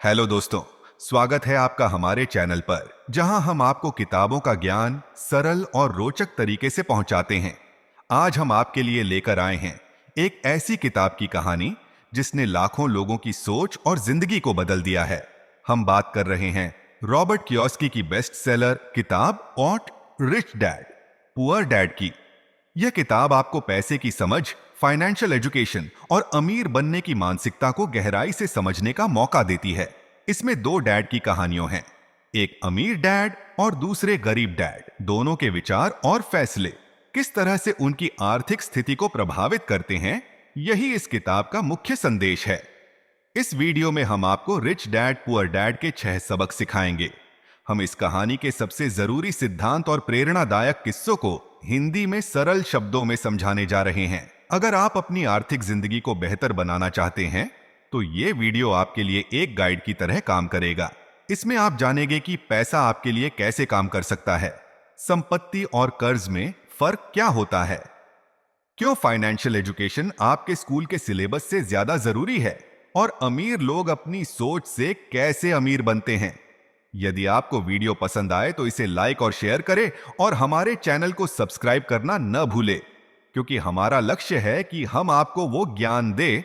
Hello दोस्तों, स्वागत है आपका हमारे चैनल पर जहां हम आपको किताबों का ज्ञान सरल और रोचक तरीके से पहुंचाते हैं। आज हम आपके लिए लेकर आए हैं एक ऐसी किताब की कहानी जिसने लाखों लोगों की सोच और जिंदगी को बदल दिया है। हम बात कर रहे हैं रॉबर्ट कियोसाकी की बेस्ट सेलर किताब ऑट रिच डैड पुअर डैड की। यह किताब आपको पैसे की समझ, फाइनेंशियल एजुकेशन और अमीर बनने की मानसिकता को गहराई से समझने का मौका देती है। इसमें दो डैड की कहानियां हैं, एक अमीर डैड और दूसरे गरीब डैड। दोनों के विचार और फैसले किस तरह से उनकी आर्थिक स्थिति को प्रभावित करते हैं, यही इस किताब का मुख्य संदेश है। इस वीडियो में हम आपको रिच डैड पुअर डैड के 6 सबक सिखाएंगे। हम इस कहानी के सबसे जरूरी सिद्धांत और प्रेरणादायक किस्सों को हिंदी में सरल शब्दों में समझाने जा रहे हैं। अगर आप अपनी आर्थिक जिंदगी को बेहतर बनाना चाहते हैं तो ये वीडियो आपके लिए एक गाइड की तरह काम करेगा। इसमें आप जानेंगे कि पैसा आपके लिए कैसे काम कर सकता है, संपत्ति और कर्ज में फर्क क्या होता है, क्यों फाइनेंशियल एजुकेशन आपके स्कूल के सिलेबस से ज्यादा जरूरी है, और अमीर लोग अपनी सोच से कैसे अमीर बनते हैं। यदि आपको वीडियो पसंद आए तो इसे लाइक और शेयर करें और हमारे चैनल को सब्सक्राइब करना न भूलें, क्योंकि हमारा लक्ष्य है कि हम आपको वो ज्ञान दे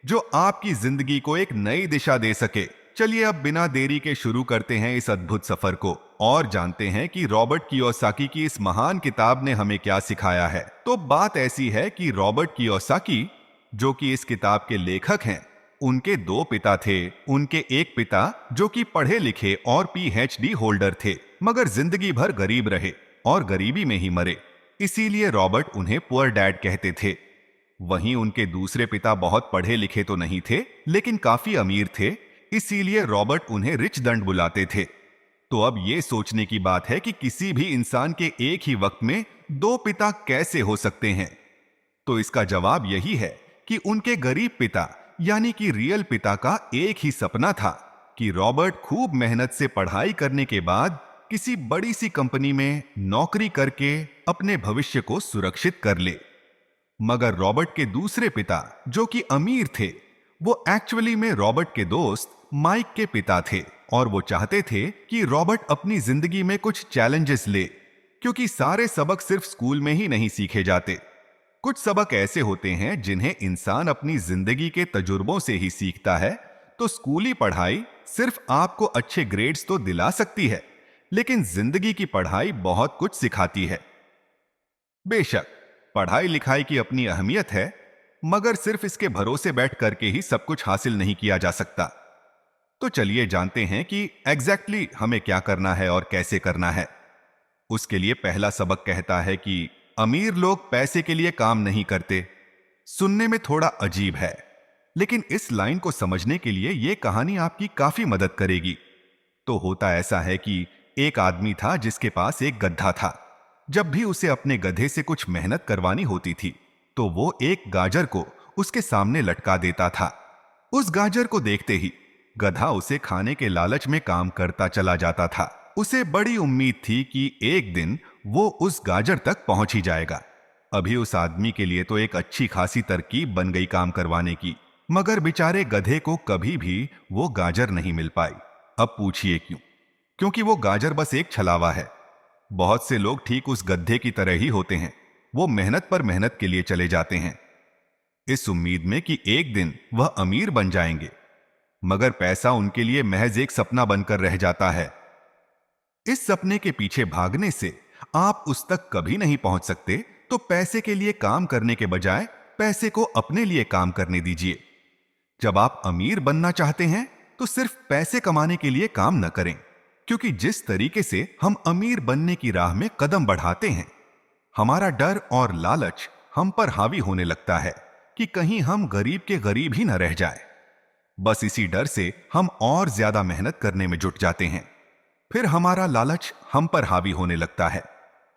जो आपकी जिंदगी को एक नई दिशा दे सके। चलिए अब बिना देरी के शुरू करते हैं इस अद्भुत सफर को और जानते हैं कि रॉबर्ट कियोसाकी की इस महान किताब ने हमें क्या सिखाया है। तो बात ऐसी है कि रॉबर्ट कियोसाकी, जो कि इस किताब के लेखक हैं, उनके दो पिता थे। उनके एक पिता जो कि पढ़े लिखे और पीएचडी होल्डर थे, मगर जिंदगी भर गरीब रहे और गरीबी में ही मरे। इसीलिए रॉबर्ट उन्हें पुअर डैड कहते थे। वहीं उनके दूसरे पिता बहुत पढ़े लिखे तो नहीं थे, लेकिन काफी अमीर थे, इसीलिए रॉबर्ट उन्हें रिच डैड बुलाते थे। तो अब यह सोचने की बात है कि किसी भी इंसान के एक ही वक्त में दो पिता कैसे हो सकते हैं। तो इसका जवाब यही है कि उनके गरीब पिता यानी कि रियल पिता का एक ही सपना था कि रॉबर्ट खूब मेहनत से पढ़ाई करने के बाद किसी बड़ी सी कंपनी में नौकरी करके अपने भविष्य को सुरक्षित कर ले। मगर रॉबर्ट के दूसरे पिता जो कि अमीर थे, वो एक्चुअली में रॉबर्ट के दोस्त माइक के पिता थे और वो चाहते थे कि रॉबर्ट अपनी जिंदगी में कुछ चैलेंजेस ले, क्योंकि सारे सबक सिर्फ स्कूल में ही नहीं सीखे जाते। कुछ सबक ऐसे होते हैं जिन्हें इंसान अपनी जिंदगी के तजुर्बों से ही सीखता है। तो स्कूली पढ़ाई सिर्फ आपको अच्छे ग्रेड्स तो दिला सकती है, लेकिन जिंदगी की पढ़ाई बहुत कुछ सिखाती है। बेशक पढ़ाई लिखाई की अपनी अहमियत है, मगर सिर्फ इसके भरोसे बैठ करके ही सब कुछ हासिल नहीं किया जा सकता। तो चलिए जानते हैं कि एग्जैक्टली हमें क्या करना है और कैसे करना है। उसके लिए पहला सबक कहता है कि अमीर लोग पैसे के लिए काम नहीं करते। सुनने में थोड़ा अजीब है, लेकिन इस लाइन को समझने के लिए यह कहानी आपकी काफी मदद करेगी। तो होता ऐसा है कि एक आदमी था जिसके पास एक गधा था। जब भी उसे अपने गधे से कुछ मेहनत करवानी होती थी तो वो एक गाजर को उसके सामने लटका देता था। उस गाजर को देखते ही गधा उसे खाने के लालच में काम करता चला जाता था। उसे बड़ी उम्मीद थी कि एक दिन वो उस गाजर तक पहुंच ही जाएगा। अभी उस आदमी के लिए तो एक अच्छी खासी तरकीब बन गई काम करवाने की, मगर बेचारे गधे को कभी भी वो गाजर नहीं मिल पाई। अब पूछिए क्यों? क्योंकि वो गाजर बस एक छलावा है। बहुत से लोग ठीक उस गधे की तरह ही होते हैं। वो मेहनत पर मेहनत के लिए चले जाते हैं इस उम्मीद में कि एक दिन वह अमीर बन जाएंगे, मगर पैसा उनके लिए महज एक सपना बनकर रह जाता है। इस सपने के पीछे भागने से आप उस तक कभी नहीं पहुंच सकते। तो पैसे के लिए काम करने के बजाय पैसे को अपने लिए काम करने दीजिए। जब आप अमीर बनना चाहते हैं तो सिर्फ पैसे कमाने के लिए काम न करें, क्योंकि जिस तरीके से हम अमीर बनने की राह में कदम बढ़ाते हैं, हमारा डर और लालच हम पर हावी होने लगता है कि कहीं हम गरीब के गरीब ही न रह जाए। बस इसी डर से हम और ज्यादा मेहनत करने में जुट जाते हैं। फिर हमारा लालच हम पर हावी होने लगता है।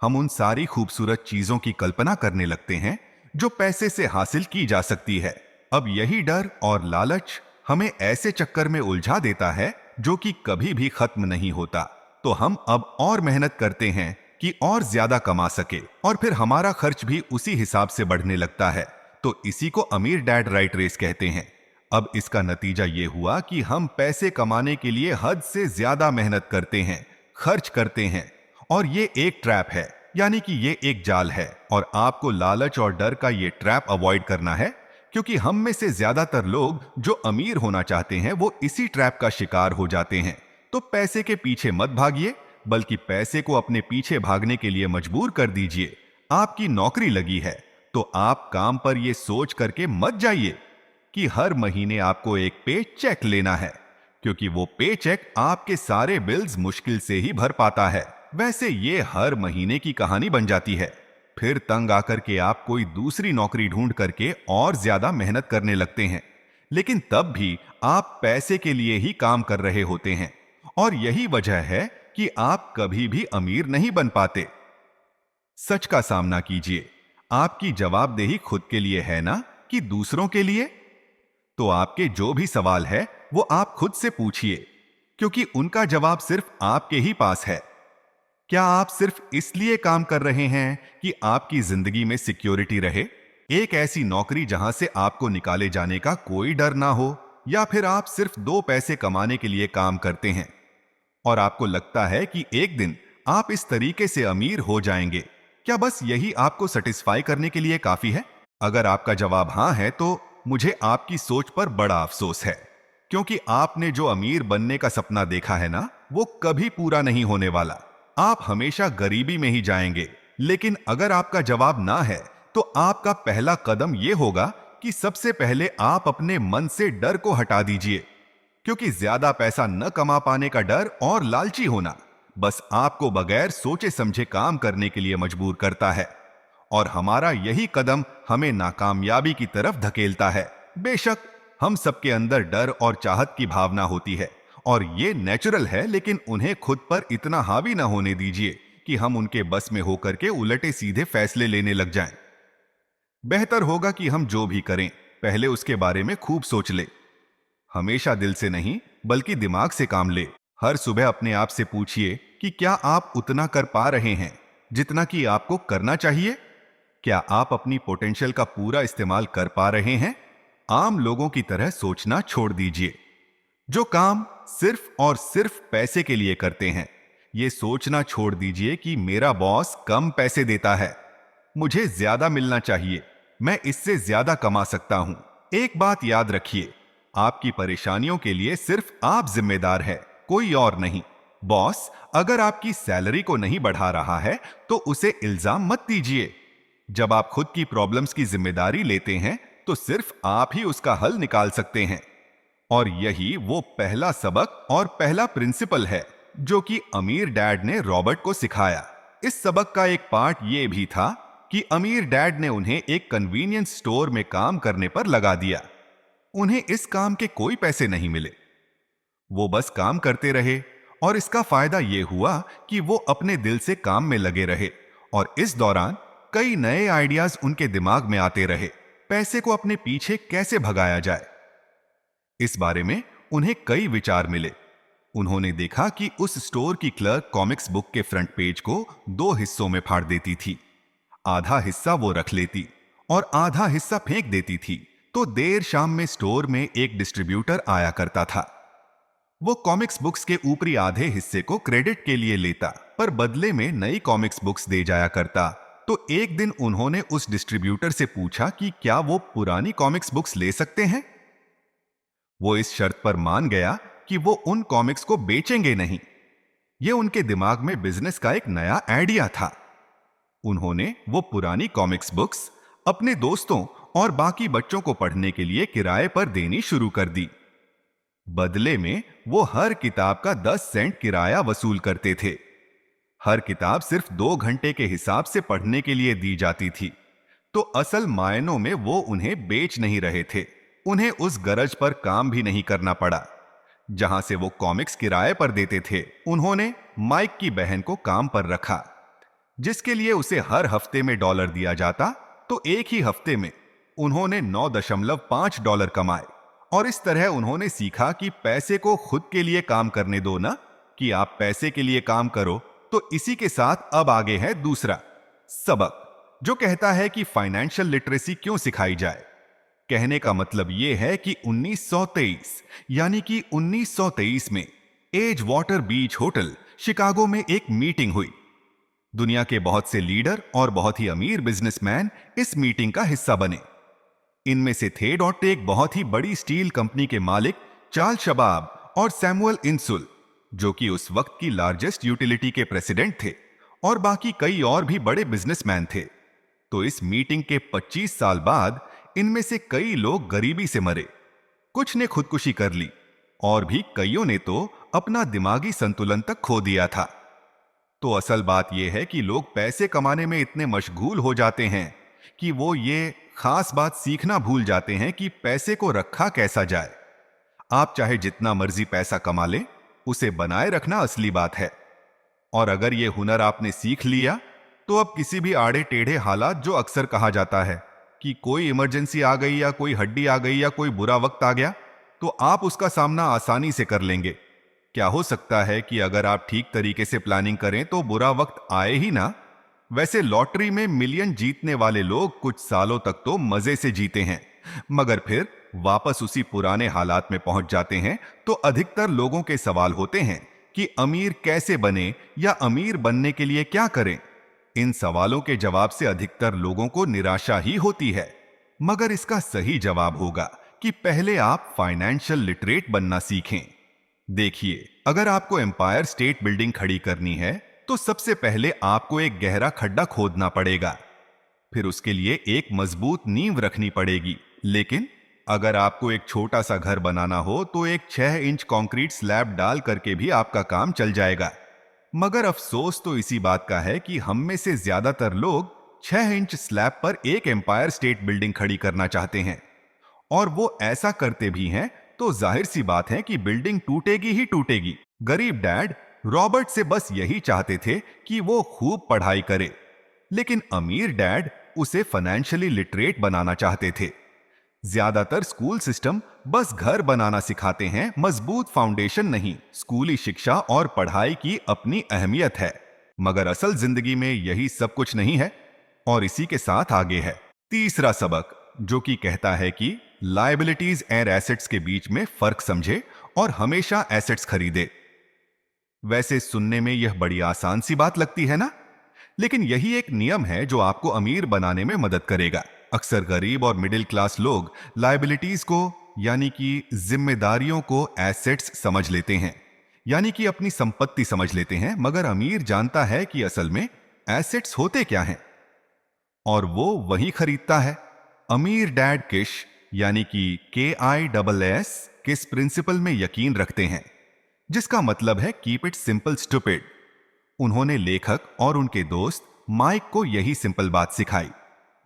हम उन सारी खूबसूरत चीजों की कल्पना करने लगते हैं जो पैसे से हासिल की जा सकती है। अब यही डर और लालच हमें ऐसे चक्कर में उलझा देता है जो कि कभी भी खत्म नहीं होता। तो हम अब और मेहनत करते हैं कि और ज्यादा कमा सके, और फिर हमारा खर्च भी उसी हिसाब से बढ़ने लगता है। तो इसी को अमीर डैड राइट रेस कहते हैं। अब इसका नतीजा ये हुआ कि हम पैसे कमाने के लिए हद से ज्यादा मेहनत करते हैं, खर्च करते हैं, और ये एक ट्रैप है, यानी कि ये एक जाल है। और आपको लालच और डर का ये ट्रैप अवॉइड करना है, क्योंकि हम में से ज्यादातर लोग जो अमीर होना चाहते हैं वो इसी ट्रैप का शिकार हो जाते हैं। तो पैसे के पीछे मत भागिए, बल्कि पैसे को अपने पीछे भागने के लिए मजबूर कर दीजिए। आपकी नौकरी लगी है तो आप काम पर यह सोच करके मत जाइए कि हर महीने आपको एक पे चेक लेना है, क्योंकि वो पे चेक आपके सारे बिल्स मुश्किल से ही भर पाता है। वैसे ये हर महीने की कहानी बन जाती है। फिर तंग आकर के आप कोई दूसरी नौकरी ढूंढ करके और ज्यादा मेहनत करने लगते हैं, लेकिन तब भी आप पैसे के लिए ही काम कर रहे होते हैं। और यही वजह है कि आप कभी भी अमीर नहीं बन पाते। सच का सामना कीजिए, आपकी जवाबदेही खुद के लिए है ना, कि दूसरों के लिए? तो आपके जो भी सवाल है वो आप खुद से पूछिए, क्योंकि उनका जवाब सिर्फ आपके ही पास है। क्या आप सिर्फ इसलिए काम कर रहे हैं कि आपकी जिंदगी में सिक्योरिटी रहे, एक ऐसी नौकरी जहां से आपको निकाले जाने का कोई डर ना हो, या फिर आप सिर्फ 2 पैसे कमाने के लिए काम करते हैं और आपको लगता है कि एक दिन आप इस तरीके से अमीर हो जाएंगे? क्या बस यही आपको सेटिस्फाई करने के लिए काफी है? अगर आपका जवाब हां है तो मुझे आपकी सोच पर बड़ा अफसोस है, क्योंकि आपने जो अमीर बनने का सपना देखा है ना, वो कभी पूरा नहीं होने वाला। आप हमेशा गरीबी में ही जाएंगे। लेकिन अगर आपका जवाब ना है तो आपका पहला कदम यह होगा कि सबसे पहले आप अपने मन से डर को हटा दीजिए, क्योंकि ज्यादा पैसा न कमा पाने का डर और लालची होना बस आपको बगैर सोचे समझे काम करने के लिए मजबूर करता है, और हमारा यही कदम हमें नाकामयाबी की तरफ धकेलता है। बेशक हम सबके अंदर डर और चाहत की भावना होती है, और ये नेचुरल है, लेकिन उन्हें खुद पर इतना हावी ना होने दीजिए कि हम उनके बस में होकर के उलटे सीधे फैसले लेने लग जाएं। बेहतर होगा कि हम जो भी करें पहले उसके बारे में खूब सोच ले। हमेशा दिल से नहीं बल्कि दिमाग से काम ले। हर सुबह अपने आप से पूछिए कि क्या आप उतना कर पा रहे हैं जितना कि आपको करना चाहिए? क्या आप अपनी पोटेंशियल का पूरा इस्तेमाल कर पा रहे हैं? आम लोगों की तरह सोचना छोड़ दीजिए, जो काम सिर्फ और सिर्फ पैसे के लिए करते हैं। यह सोचना छोड़ दीजिए कि मेरा बॉस कम पैसे देता है, मुझे ज्यादा मिलना चाहिए, मैं इससे ज्यादा कमा सकता हूं। एक बात याद रखिए, आपकी परेशानियों के लिए सिर्फ आप जिम्मेदार हैं, कोई और नहीं। बॉस अगर आपकी सैलरी को नहीं बढ़ा रहा है तो उसे इल्जाम मत दीजिए। जब आप खुद की प्रॉब्लम्स की जिम्मेदारी लेते हैं तो सिर्फ आप ही उसका हल निकाल सकते हैं। और यही वो पहला सबक और पहला प्रिंसिपल है जो कि अमीर डैड ने रॉबर्ट को सिखाया। इस सबक का एक पार्ट ये भी था कि अमीर डैड ने उन्हें एक कन्वीनियंस स्टोर में काम करने पर लगा दिया। उन्हें इस काम के कोई पैसे नहीं मिले, वो बस काम करते रहे, और इसका फायदा यह हुआ कि वो अपने दिल से काम में लगे रहे, और इस दौरान कई नए आइडियाज उनके दिमाग में आते रहे। पैसे को अपने पीछे कैसे भगाया जाए, इस बारे में उन्हें कई विचार मिले। उन्होंने देखा कि उस स्टोर की क्लर्क कॉमिक्स बुक के फ्रंट पेज को 2 हिस्सों में फाड़ देती थी। आधा हिस्सा वो रख लेती और आधा हिस्सा फेंक देती थी। तो देर शाम में स्टोर में एक डिस्ट्रीब्यूटर आया करता था। वो कॉमिक्स बुक्स के ऊपरी आधे हिस्से को क्रेडिट के लिए लेता, पर बदले में नई कॉमिक्स बुक्स दे जाया करता। तो एक दिन उन्होंने उस डिस्ट्रीब्यूटर से पूछा कि क्या वो पुरानी कॉमिक्स बुक्स ले सकते हैं। वो इस शर्त पर मान गया कि वो उन कॉमिक्स को बेचेंगे नहीं। ये उनके दिमाग में बिजनेस का एक नया आइडिया था। उन्होंने वो पुरानी कॉमिक्स बुक्स अपने दोस्तों और बाकी बच्चों को पढ़ने के लिए किराए पर देनी शुरू कर दी। बदले में वो हर किताब का 10 सेंट किराया वसूल करते थे। हर किताब सिर्फ 2 घंटे के हिसाब से पढ़ने के लिए दी जाती थी। तो असल मायनों में वो उन्हें बेच नहीं रहे थे, उन्हें उस गरज पर काम भी नहीं करना पड़ा जहां से वो कॉमिक्स किराए पर देते थे। उन्होंने माइक की बहन को काम पर रखा, जिसके लिए उसे हर हफ्ते में $1 दिया जाता। तो एक ही हफ्ते में उन्होंने $9.5 कमाए। और इस तरह उन्होंने सीखा कि पैसे को खुद के लिए काम करने दो ना, कि आप पैसे के लिए काम करो। तो इसी के साथ अब आगे है दूसरा सबक, जो कहता है कि फाइनेंशियल लिटरेसी क्यों सिखाई जाए। कहने का मतलब ये है कि 1923 यानी कि 1923 में एज वाटर बीच होटल शिकागो में एक मीटिंग हुई। दुनिया के बहुत से लीडर और बहुत ही अमीर बिजनेसमैन इस मीटिंग का हिस्सा बने। इनमें से थे डॉक्टर एक बहुत ही बड़ी स्टील कंपनी के मालिक चार्ल्स शबाब और सैमुअल इंसुल, जो कि उस वक्त की लार्जेस्ट यूटिलिटी के प्रेसिडेंट थे, और बाकी कई और भी बड़े बिजनेसमैन थे। तो इस मीटिंग के 25 साल बाद इनमें से कई लोग गरीबी से मरे, कुछ ने खुदकुशी कर ली और भी कईयों ने तो अपना दिमागी संतुलन तक खो दिया था। तो असल बात यह है कि लोग पैसे कमाने में इतने मशगूल हो जाते हैं कि वो ये खास बात सीखना भूल जाते हैं कि पैसे को रखा कैसा जाए। आप चाहे जितना मर्जी पैसा कमा लें, उसे बनाए रखना असली बात है। और अगर ये हुनर आपने सीख लिया तो अब किसी भी आड़े टेढ़े हालात, जो अक्सर कहा जाता है कि कोई इमरजेंसी आ गई या कोई हड्डी आ गई या कोई बुरा वक्त आ गया, तो आप उसका सामना आसानी से कर लेंगे। क्या हो सकता है कि अगर आप ठीक तरीके से प्लानिंग करें तो बुरा वक्त आए ही ना। वैसे लॉटरी में मिलियन जीतने वाले लोग कुछ सालों तक तो मजे से जीते हैं, मगर फिर वापस उसी पुराने हालात में पहुंच जाते हैं। तो अधिकतर लोगों के सवाल होते हैं कि अमीर कैसे बने या अमीर बनने के लिए क्या करें। इन सवालों के जवाब से अधिकतर लोगों को निराशा ही होती है, मगर इसका सही जवाब होगा कि पहले आप फाइनेंशियल लिटरेट बनना सीखें। देखिए, अगर आपको एम्पायर स्टेट बिल्डिंग खड़ी करनी है तो सबसे पहले आपको एक गहरा खड्डा खोदना पड़ेगा, फिर उसके लिए एक मजबूत नींव रखनी पड़ेगी। लेकिन अगर आपको एक छोटा सा घर बनाना हो तो एक 6 इंच कंक्रीट स्लैब डाल करके भी आपका काम चल जाएगा। मगर अफसोस तो इसी बात का है कि हम में से ज्यादातर लोग 6 इंच स्लैब पर एक एम्पायर स्टेट बिल्डिंग खड़ी करना चाहते हैं, और वो ऐसा करते भी हैं तो जाहिर सी बात है कि बिल्डिंग टूटेगी ही टूटेगी। गरीब डैड रॉबर्ट से बस यही चाहते थे कि वो खूब पढ़ाई करे, लेकिन अमीर डैड उसे फाइनेंशियली लिटरेट बनाना चाहते थे। ज्यादातर स्कूल सिस्टम बस घर बनाना सिखाते हैं, मजबूत फाउंडेशन नहीं। स्कूली शिक्षा और पढ़ाई की अपनी अहमियत है, मगर असल जिंदगी में यही सब कुछ नहीं है। और इसी के साथ आगे है तीसरा सबक, जो कि कहता है कि लायबिलिटीज एंड एसेट्स के बीच में फर्क समझे और हमेशा एसेट्स खरीदे। वैसे सुनने में यह बड़ी आसान सी बात लगती है ना, लेकिन यही एक नियम है जो आपको अमीर बनाने में मदद करेगा। अक्सर गरीब और मिडिल क्लास लोग लायबिलिटीज को यानी कि जिम्मेदारियों को एसेट्स समझ लेते हैं, यानी कि अपनी संपत्ति समझ लेते हैं, मगर अमीर जानता है कि असल में एसेट्स होते क्या हैं और वो वही खरीदता है। अमीर डैड किश यानी कि KISS किस प्रिंसिपल में यकीन रखते हैं, जिसका मतलब है कीप इट सिंपल स्टूपिड। उन्होंने लेखक और उनके दोस्त माइक को यही सिंपल बात सिखाई,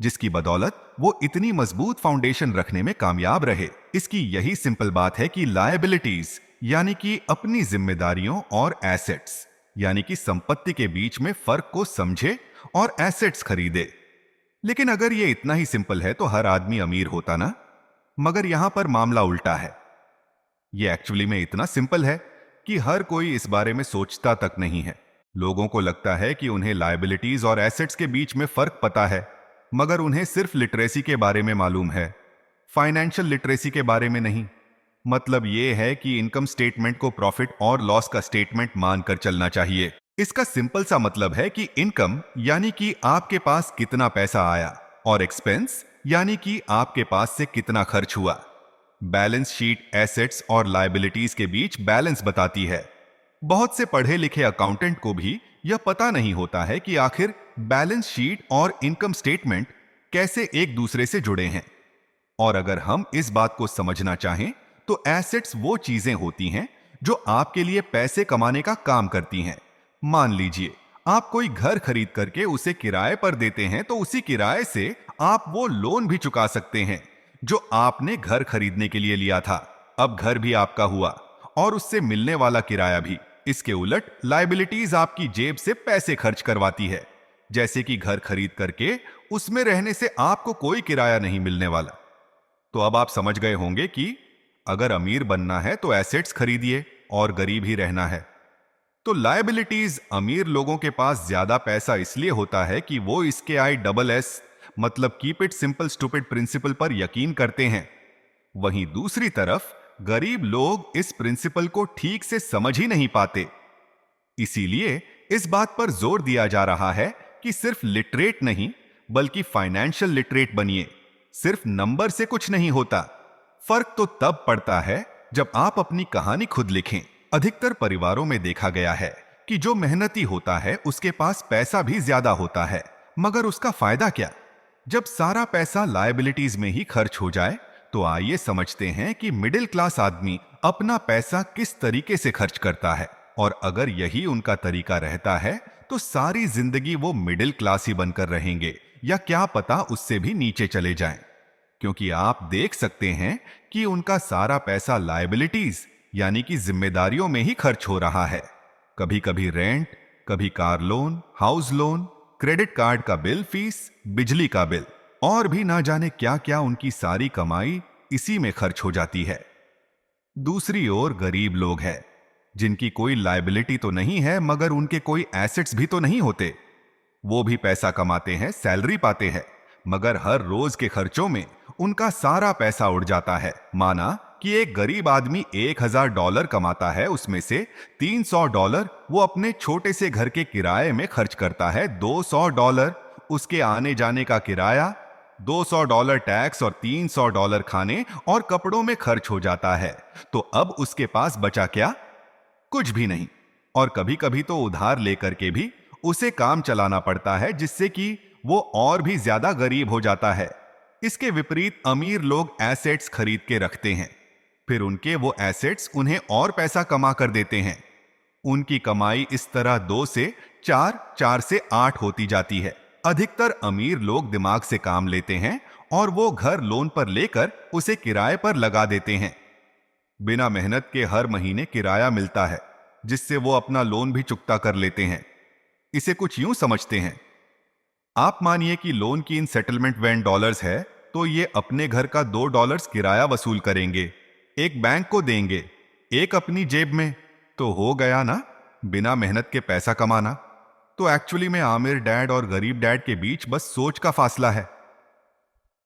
जिसकी बदौलत वो इतनी मजबूत फाउंडेशन रखने में कामयाब रहे। इसकी यही सिंपल बात है कि लायबिलिटीज यानी कि अपनी जिम्मेदारियों और एसेट्स यानी कि संपत्ति के बीच में फर्क को समझे और एसेट्स खरीदे। लेकिन अगर ये इतना ही सिंपल है तो हर आदमी अमीर होता ना, मगर यहां पर मामला उल्टा है। ये एक्चुअली में इतना सिंपल है कि हर कोई इस बारे में सोचता तक नहीं है। लोगों को लगता है कि उन्हें लायबिलिटीज और एसेट्स के बीच में फर्क पता है, मगर उन्हें सिर्फ लिटरेसी के बारे में मालूम है, फाइनेंशियल लिटरेसी के बारे में नहीं। मतलब यह है कि इनकम स्टेटमेंट को प्रॉफिट और लॉस का स्टेटमेंट मानकर चलना चाहिए। इसका सिंपल सा मतलब है कि इनकम यानी कि आपके पास कितना पैसा आया, और एक्सपेंस यानी कि आपके पास से कितना खर्च हुआ। बैलेंस शीट एसेट्स और लायबिलिटीज के बीच बैलेंस बताती है। बहुत से पढ़े लिखे अकाउंटेंट को भी यह पता नहीं होता है कि आखिर बैलेंस शीट और इनकम स्टेटमेंट कैसे एक दूसरे से जुड़े हैं। और अगर हम इस बात को समझना चाहें तो एसेट्स वो चीजें होती हैं जो आपके लिए पैसे कमाने का काम करती हैं। मान लीजिए आप कोई घर खरीद करके उसे किराए पर देते हैं, तो उसी किराए से आप वो लोन भी चुका सकते हैं जो आपने घर खरीदने के लिए लिया था। अब घर भी आपका हुआ और उससे मिलने वाला किराया भी। इसके उलट लायबिलिटीज आपकी जेब से पैसे खर्च करवाती है, जैसे कि घर खरीद करके उसमें रहने से आपको कोई किराया नहीं मिलने वाला। तो अब आप समझ गए होंगे कि अगर अमीर बनना है तो एसेट्स खरीदिए और गरीब ही रहना है। तो लायबिलिटीज अमीर लोगों के पास ज्यादा पैसा इसलिए होता है कि वो इसके ISS मतलब keep it simple stupid principle पर यकीन करते हैं। वहीं दूसरी तरफ गरीब लोग इस प्रिंसिपल को ठीक से समझ ही नहीं पाते। इसीलिए इस बात पर जोर दिया जा रहा है कि सिर्फ लिटरेट नहीं बल्कि फाइनेंशियल लिटरेट बनिए। सिर्फ नंबर से कुछ नहीं होता। फर्क तो तब पड़ता है जब आप अपनी कहानी खुद लिखें। अधिकतर परिवारों में देखा गया है कि जो मेहनती होता है उसके पास पैसा भी ज्यादा होता है, मगर उसका फायदा क्या? जब सारा पैसा लायबिलिटीज में ही खर्च हो जाए तो आइए समझते हैं कि मिडिल क्लास आदमी अपना पैसा किस तरीके से खर्च करता है। और अगर यही उनका तरीका रहता है तो सारी जिंदगी वो मिडिल क्लास ही बनकर रहेंगे, या क्या पता उससे भी नीचे चले जाएं। क्योंकि आप देख सकते हैं कि उनका सारा पैसा लायबिलिटीज यानी कि जिम्मेदारियों में ही खर्च हो रहा है। कभी कभी रेंट, कभी car loan, house loan, credit card का बिल, फीस, बिजली का बिल और भी ना जाने क्या क्या उनकी सारी कमाई इसी में खर्च हो जाती है। दूसरी ओर गरीब लोग हैं जिनकी कोई लायबिलिटी तो नहीं है मगर उनके कोई एसेट्स भी तो नहीं होते। वो भी पैसा कमाते हैं, सैलरी पाते हैं, मगर हर रोज के खर्चों में उनका सारा पैसा उड़ जाता है। माना कि एक गरीब आदमी $1000 कमाता है, उसमें से $300 वो अपने छोटे से घर के किराए में खर्च करता है, $200 उसके आने जाने का किराया, $200 टैक्स और $300 खाने और कपड़ों में खर्च हो जाता है। तो अब उसके पास बचा क्या? कुछ भी नहीं। और कभी कभी तो उधार लेकर के भी उसे काम चलाना पड़ता है, जिससे कि वो और भी ज्यादा गरीब हो जाता है। इसके विपरीत अमीर लोग एसेट्स खरीद के रखते हैं, फिर उनके वो एसेट्स उन्हें और पैसा कमा कर देते हैं। उनकी कमाई इस तरह 2 से 4, 4 से 8 होती जाती है। अधिकतर अमीर लोग दिमाग से काम लेते हैं और वो घर लोन पर लेकर उसे किराए पर लगा देते हैं। बिना मेहनत के हर महीने किराया मिलता है, जिससे वो अपना लोन भी चुकता कर लेते हैं। इसे कुछ यूं समझते हैं, आप मानिए कि लोन की इन सेटलमेंट वैन डॉलर्स है, तो ये अपने घर का $2 किराया वसूल करेंगे, एक बैंक को देंगे, एक अपनी जेब में। तो हो गया ना बिना मेहनत के पैसा कमाना। तो एक्चुअली में आमिर डैड और गरीब डैड के बीच बस सोच का फासला है।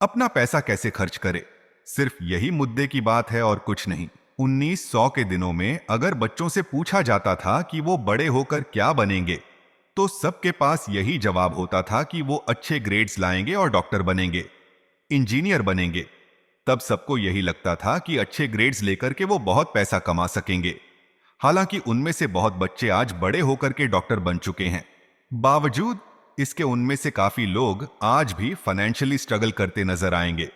अपना पैसा कैसे खर्च करे, सिर्फ यही मुद्दे की बात है और कुछ नहीं। 1900 के दिनों में अगर बच्चों से पूछा जाता था कि वो बड़े होकर क्या बनेंगे, तो सबके पास यही जवाब होता था कि वो अच्छे ग्रेड्स लाएंगे और डॉक्टर बनेंगे, इंजीनियर बनेंगे। तब सबको यही लगता था कि अच्छे ग्रेड्स लेकर के वो बहुत पैसा कमा सकेंगे। हालांकि उनमें से बहुत बच्चे आज बड़े होकर के डॉक्टर बन चुके हैं। बावजूद इसके उनमें से काफी लोग आज भी फाइनेंशियली स्ट्रगल करते नजर आएंगे,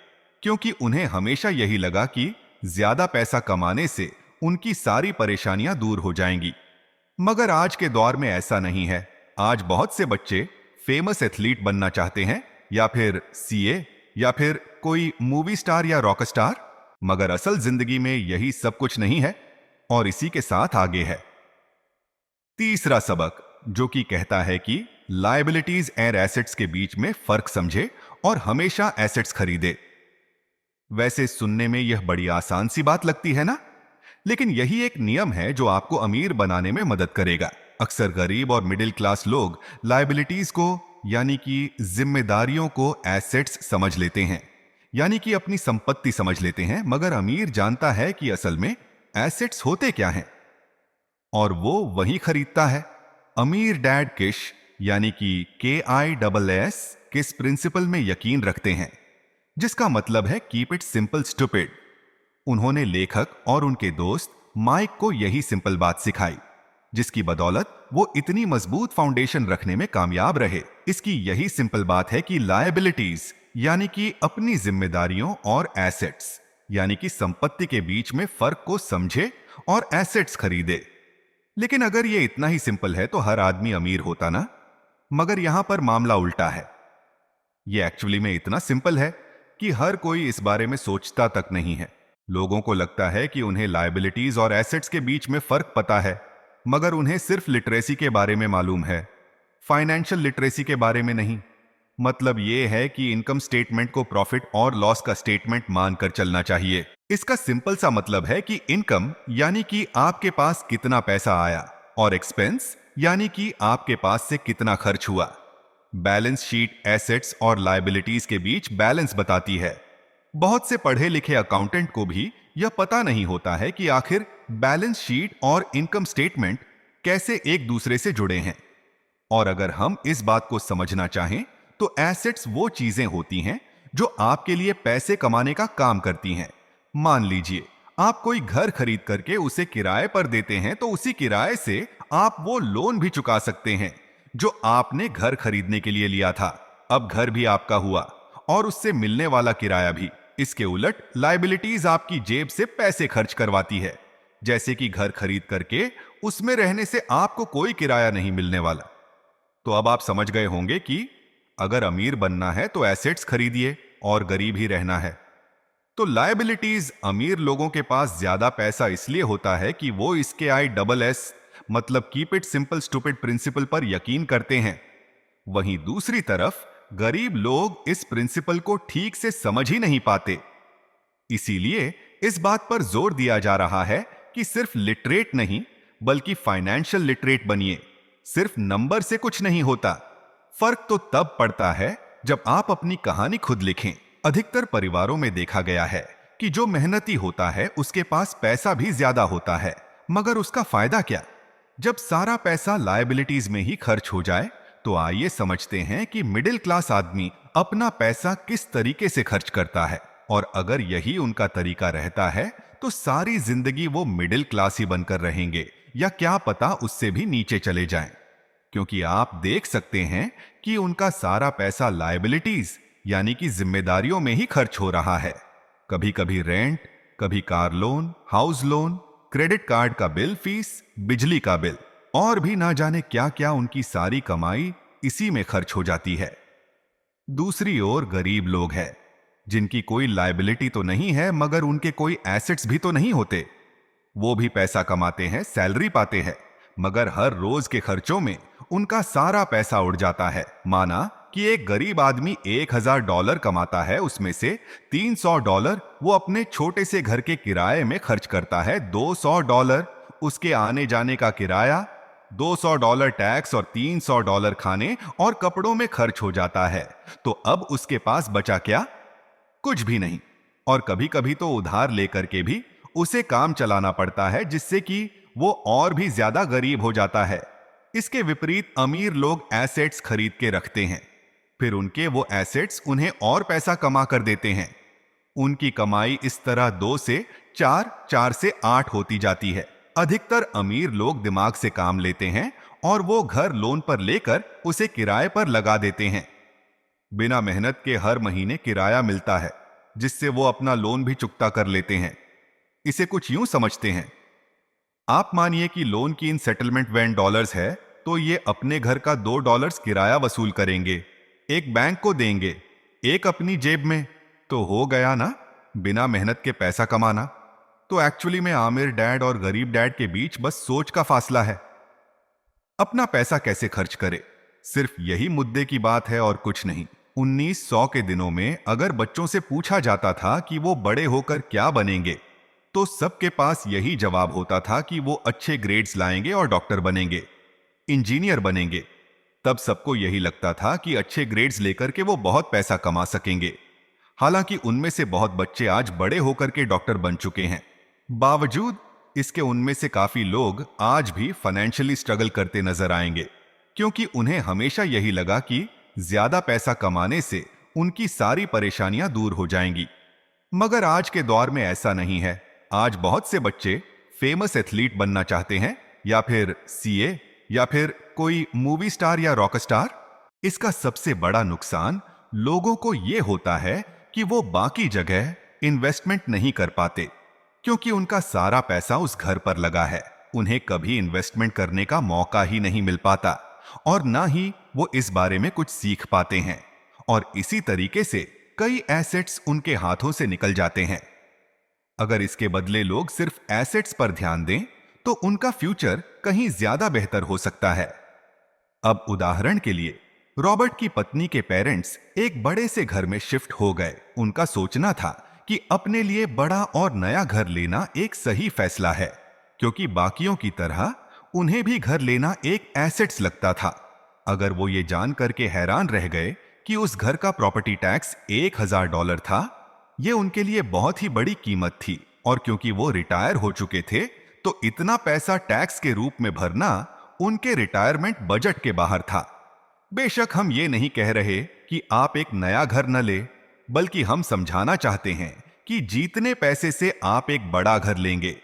क्योंकि उन्हें हमेशा यही लगा कि ज्यादा पैसा कमाने से उनकी सारी परेशानियां दूर हो जाएंगी। मगर आज के दौर में ऐसा नहीं है। आज बहुत से बच्चे फेमस एथलीट बनना चाहते हैं, या फिर सीए, या फिर कोई मूवी स्टार या रॉक स्टार, मगर असल जिंदगी में यही सब कुछ नहीं है। और इसी के साथ आगे है तीसरा सबक, जो कि कहता है कि लायबिलिटीज एंड एसेट्स के बीच में फर्क समझे और हमेशा एसेट्स खरीदे। वैसे सुनने में यह बड़ी आसान सी बात लगती है ना, लेकिन यही एक नियम है जो आपको अमीर बनाने में मदद करेगा। अक्सर गरीब और मिडिल क्लास लोग लायबिलिटीज को यानी कि जिम्मेदारियों को एसेट्स समझ लेते हैं, यानी कि अपनी संपत्ति समझ लेते हैं, मगर अमीर जानता है कि असल में एसेट्स होते क्या हैं और वो वही खरीदता है। अमीर डैड किश यानी कि KISS किस प्रिंसिपल में यकीन रखते हैं, जिसका मतलब है कीप इट सिंपल स्टूपिड। उन्होंने लेखक और उनके दोस्त माइक को यही सिंपल बात सिखाई, जिसकी बदौलत वो इतनी मजबूत फाउंडेशन रखने में कामयाब रहे। इसकी यही सिंपल बात है कि लायबिलिटीज यानी कि अपनी जिम्मेदारियों और एसेट्स यानी कि संपत्ति के बीच में फर्क को समझे और एसेट्स खरीदे। लेकिन अगर ये इतना ही सिंपल है तो हर आदमी अमीर होता ना, मगर यहां पर मामला उल्टा है। ये एक्चुअली में इतना सिंपल है कि हर कोई इस बारे में सोचता तक नहीं है। लोगों को लगता है कि उन्हें लायबिलिटीज और एसेट्स के बीच में फर्क पता है, मगर उन्हें सिर्फ लिटरेसी के बारे में मालूम है, फाइनेंशियल लिटरेसी के बारे में नहीं। मतलब यह है कि इनकम स्टेटमेंट को प्रॉफिट और लॉस का स्टेटमेंट मानकर चलना चाहिए। इसका सिंपल सा मतलब है कि इनकम यानी कि आपके पास कितना पैसा आया, और एक्सपेंस यानी कि आपके पास से कितना खर्च हुआ। बैलेंस शीट एसेट्स और लायबिलिटीज के बीच बैलेंस बताती है। बहुत से पढ़े लिखे अकाउंटेंट को भी यह पता नहीं होता है कि आखिर बैलेंस शीट और इनकम स्टेटमेंट कैसे एक दूसरे से जुड़े हैं। और अगर हम इस बात को समझना चाहें तो एसेट्स वो चीजें होती हैं जो आपके लिए पैसे कमाने का काम करती हैं। मान लीजिए आप कोई घर खरीद करके उसे किराए पर देते हैं, तो उसी किराए से आप वो लोन भी चुका सकते हैं जो आपने घर खरीदने के लिए लिया था। अब घर भी आपका हुआ और उससे मिलने वाला किराया भी। इसके उलट लायबिलिटीज आपकी जेब से पैसे खर्च करवाती है, जैसे कि घर खरीद करके उसमें रहने से आपको कोई किराया नहीं मिलने वाला। तो अब आप समझ गए होंगे कि अगर अमीर बनना है तो एसेट्स खरीदिए और गरीब ही रहना है। तो लायबिलिटीज अमीर लोगों के पास ज्यादा पैसा इसलिए होता है कि वो इसके ISS मतलब keep it simple stupid principle पर यकीन करते हैं। वहीं दूसरी तरफ गरीब लोग इस प्रिंसिपल को ठीक से समझ ही नहीं पाते। इसीलिए इस बात पर जोर दिया जा रहा है कि सिर्फ लिटरेट नहीं बल्कि फाइनेंशियल लिटरेट बनिए। सिर्फ नंबर से कुछ नहीं होता। फर्क तो तब पड़ता है जब आप अपनी कहानी खुद लिखें। अधिकतर परिवारों में देखा गया है कि जो मेहनती होता है उसके पास पैसा भी ज्यादा होता है, मगर उसका फायदा क्या? जब सारा पैसा लायबिलिटीज में ही खर्च हो जाए तो आइए समझते हैं कि मिडिल क्लास आदमी अपना पैसा किस तरीके से खर्च करता है। और अगर यही उनका तरीका रहता है तो सारी जिंदगी वो मिडिल क्लास ही बनकर रहेंगे, या क्या पता उससे भी नीचे चले जाएं। क्योंकि आप देख सकते हैं कि उनका सारा पैसा लायबिलिटीज यानी कि जिम्मेदारियों में ही खर्च हो रहा है। कभी कभी रेंट, कभी car loan, house loan, credit card का बिल, फीस, बिजली का बिल और भी ना जाने क्या क्या उनकी सारी कमाई इसी में खर्च हो जाती है। दूसरी ओर गरीब लोग हैं जिनकी कोई लायबिलिटी तो नहीं है मगर उनके कोई एसेट्स भी तो नहीं होते। वो भी पैसा कमाते हैं, सैलरी पाते हैं, मगर हर रोज के खर्चों में उनका सारा पैसा उड़ जाता है। माना कि एक गरीब आदमी $1000 कमाता है, उसमें से $300 वो अपने छोटे से घर के किराए में खर्च करता है, $200 उसके आने जाने का किराया, $200 टैक्स और $300 खाने और कपड़ों में खर्च हो जाता है। तो अब उसके पास बचा क्या? कुछ भी नहीं। और कभी कभी तो उधार लेकर के भी उसे काम चलाना पड़ता है, जिससे कि वो और भी ज्यादा गरीब हो जाता है। इसके विपरीत अमीर लोग एसेट्स खरीद के रखते हैं, फिर उनके वो एसेट्स उन्हें और पैसा कमा कर देते हैं। उनकी कमाई इस तरह 2 से 4, 4 से 8 होती जाती है। अधिकतर अमीर लोग दिमाग से काम लेते हैं और वो घर लोन पर लेकर उसे किराए पर लगा देते हैं। बिना मेहनत के हर महीने किराया मिलता है, जिससे वो अपना लोन भी चुकता कर लेते हैं। इसे कुछ यूं समझते हैं, आप मानिए कि लोन की इन सेटलमेंट वैन डॉलर्स है, तो ये अपने घर का $2 किराया वसूल करेंगे, एक बैंक को देंगे, एक अपनी जेब में। तो हो गया ना बिना मेहनत के पैसा कमाना। तो एक्चुअली में आमिर डैड और गरीब डैड के बीच बस सोच का फासला है। अपना पैसा कैसे खर्च करे, सिर्फ यही मुद्दे की बात है और कुछ नहीं। 1900 के दिनों में अगर बच्चों से पूछा जाता था कि वो बड़े होकर क्या बनेंगे, तो सबके पास यही जवाब होता था कि वो अच्छे ग्रेड्स लाएंगे और डॉक्टर बनेंगे, इंजीनियर बनेंगे। तब सबको यही लगता था कि अच्छे ग्रेड्स लेकर के वो बहुत पैसा कमा सकेंगे। हालांकि उनमें से बहुत बच्चे आज बड़े होकर के डॉक्टर बन चुके हैं। बावजूद इसके उनमें से काफी लोग आज भी फाइनेंशियली स्ट्रगल करते नजर आएंगे, क्योंकि उन्हें हमेशा यही लगा कि ज्यादा पैसा कमाने से उनकी सारी परेशानियां दूर हो जाएंगी। मगर आज के दौर में ऐसा नहीं है। आज बहुत से बच्चे फेमस एथलीट बनना चाहते हैं, या फिर सीए, या फिर कोई मूवी स्टार या रॉक स्टार। इसका सबसे बड़ा नुकसान लोगों को यह होता है कि वो बाकी जगह इन्वेस्टमेंट नहीं कर पाते, क्योंकि उनका सारा पैसा उस घर पर लगा है। उन्हें कभी इन्वेस्टमेंट करने का मौका ही नहीं मिल पाता और ना ही वो इस बारे में कुछ सीख पाते हैं, और इसी तरीके से कई एसेट्स उनके हाथों से निकल जाते हैं। अगर इसके बदले लोग सिर्फ एसेट्स पर ध्यान दें तो उनका फ्यूचर कहीं ज्यादा बेहतर हो सकता है। अब उदाहरण के लिए रॉबर्ट की पत्नी के पेरेंट्स एक बड़े से घर में शिफ्ट हो गए। उनका सोचना था कि अपने लिए बड़ा और नया घर लेना एक सही फैसला है, क्योंकि बाकियों की तरह उन्हें भी घर लेना एक एसेट्स लगता था। अगर वो ये जान करके हैरान रह गए कि उस घर का प्रॉपर्टी टैक्स $1000 था, ये उनके लिए बहुत ही बड़ी कीमत थी। और क्योंकि वो रिटायर हो चुके थे, तो इतना पैसा टैक्स के रूप में भरना उनके रिटायरमेंट बजट के बाहर था। बेशक हम ये नहीं कह रहे कि आप एक नया घर न ले, बल्कि हम समझाना चाहते हैं कि जितने पैसे से आप एक बड़ा घर लेंगे,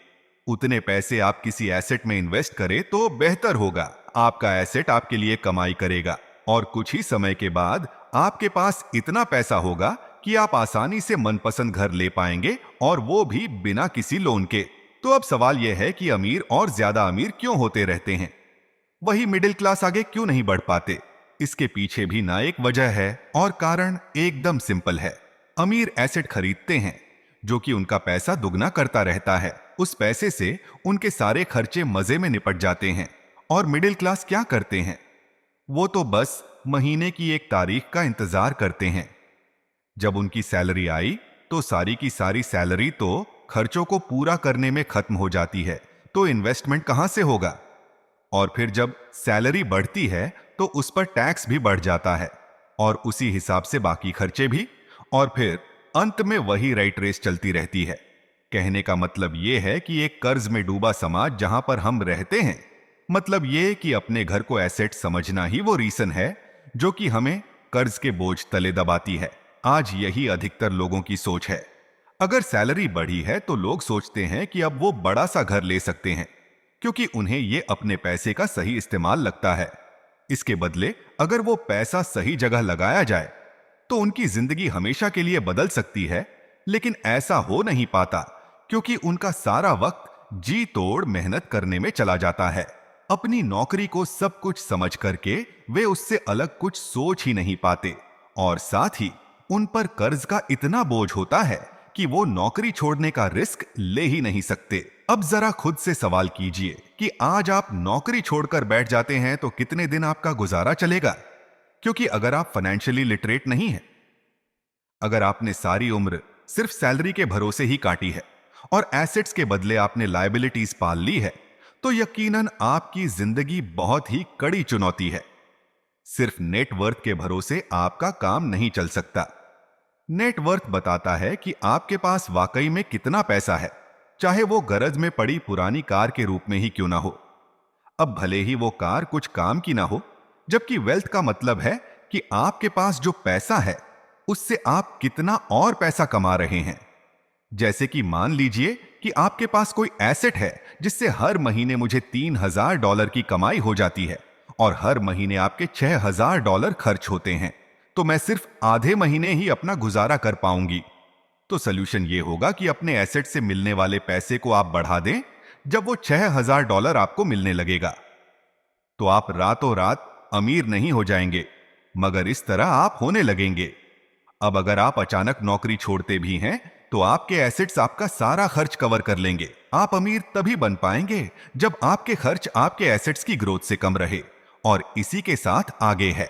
उतने पैसे आप किसी एसेट में इन्वेस्ट करें तो बेहतर होगा। आपका एसेट आपके लिए कमाई करेगा और कुछ ही समय के बाद आपके पास इतना पैसा होगा कि आप आसानी से मनपसंद घर ले पाएंगे, और वो भी बिना किसी लोन के। तो अब सवाल यह है कि अमीर और ज्यादा अमीर क्यों होते रहते हैं, वही मिडिल क्लास आगे क्यों नहीं बढ़ पाते? इसके पीछे भी ना एक वजह है, और कारण एकदम सिंपल है। अमीर एसेट खरीदते हैं जो कि उनका पैसा दुगना करता रहता है। उस पैसे से उनके सारे खर्चे मजे में निपट जाते हैं। और मिडिल क्लास क्या करते हैं? वो तो बस महीने की एक तारीख का इंतजार करते हैं। जब उनकी सैलरी आई तो सारी की सारी सैलरी तो खर्चों को पूरा करने में खत्म हो जाती है, तो इन्वेस्टमेंट कहां से होगा? और फिर जब सैलरी बढ़ती है तो उस पर टैक्स भी बढ़ जाता है, और उसी हिसाब से बाकी खर्चे भी, और फिर अंत में वही रेट रेस चलती रहती है। कहने का मतलब यह है कि एक कर्ज में डूबा समाज जहां पर हम रहते हैं, मतलब यह कि अपने घर को एसेट समझना ही वो रीजन है जो कि हमें कर्ज के बोझ तले दबाती है। आज यही अधिकतर लोगों की सोच है। अगर सैलरी बढ़ी है तो लोग सोचते हैं कि अब वो बड़ा सा घर ले सकते हैं, क्योंकि उन्हें ये अपने पैसे का सही इस्तेमाल लगता है। इसके बदले अगर वो पैसा सही जगह लगाया जाए तो उनकी जिंदगी हमेशा के लिए बदल सकती है। लेकिन ऐसा हो नहीं पाता, क्योंकि उनका सारा वक्त जी तोड़ मेहनत करने में चला जाता है। अपनी नौकरी को सब कुछ समझ करके वे उससे अलग कुछ सोच ही नहीं पाते, और साथ ही उन पर कर्ज का इतना बोझ होता है कि वो नौकरी छोड़ने का रिस्क ले ही नहीं सकते। अब जरा खुद से सवाल कीजिए कि आज आप नौकरी छोड़कर बैठ जाते हैं तो कितने दिन आपका गुजारा चलेगा? क्योंकि अगर आप फाइनेंशियली लिटरेट नहीं हैं, अगर आपने सारी उम्र सिर्फ सैलरी के भरोसे ही काटी है और एसेट्स के बदले आपने लायबिलिटीज पाल ली है, तो यकीनन आपकी जिंदगी बहुत ही कड़ी चुनौती है। सिर्फ नेटवर्थ के भरोसे आपका काम नहीं चल सकता। नेटवर्थ बताता है कि आपके पास वाकई में कितना पैसा है, चाहे वो गरज में पड़ी पुरानी कार के रूप में ही क्यों ना हो। अब भले ही वो कार कुछ काम की ना हो, जबकि वेल्थ का मतलब है कि आपके पास जो पैसा है उससे आप कितना और पैसा कमा रहे हैं। जैसे कि मान लीजिए कि आपके पास कोई एसेट है जिससे हर महीने मुझे $3000 की कमाई हो जाती है, और हर महीने आपके $6000 खर्च होते हैं, तो मैं सिर्फ आधे महीने ही अपना गुजारा कर पाऊंगी। तो सॉल्यूशन ये होगा कि अपने एसेट से मिलने वाले पैसे को आप बढ़ा दें। जब वो $6000 आपको मिलने लगेगा तो आप रातों रात अमीर नहीं हो जाएंगे, मगर इस तरह आप होने लगेंगे। अब अगर आप अचानक नौकरी छोड़ते भी हैं तो आपके एसेट्स आपका सारा खर्च कवर कर लेंगे। आप अमीर तभी बन पाएंगे जब आपके खर्च आपके एसेट्स की ग्रोथ से कम रहे, और इसी के साथ आगे है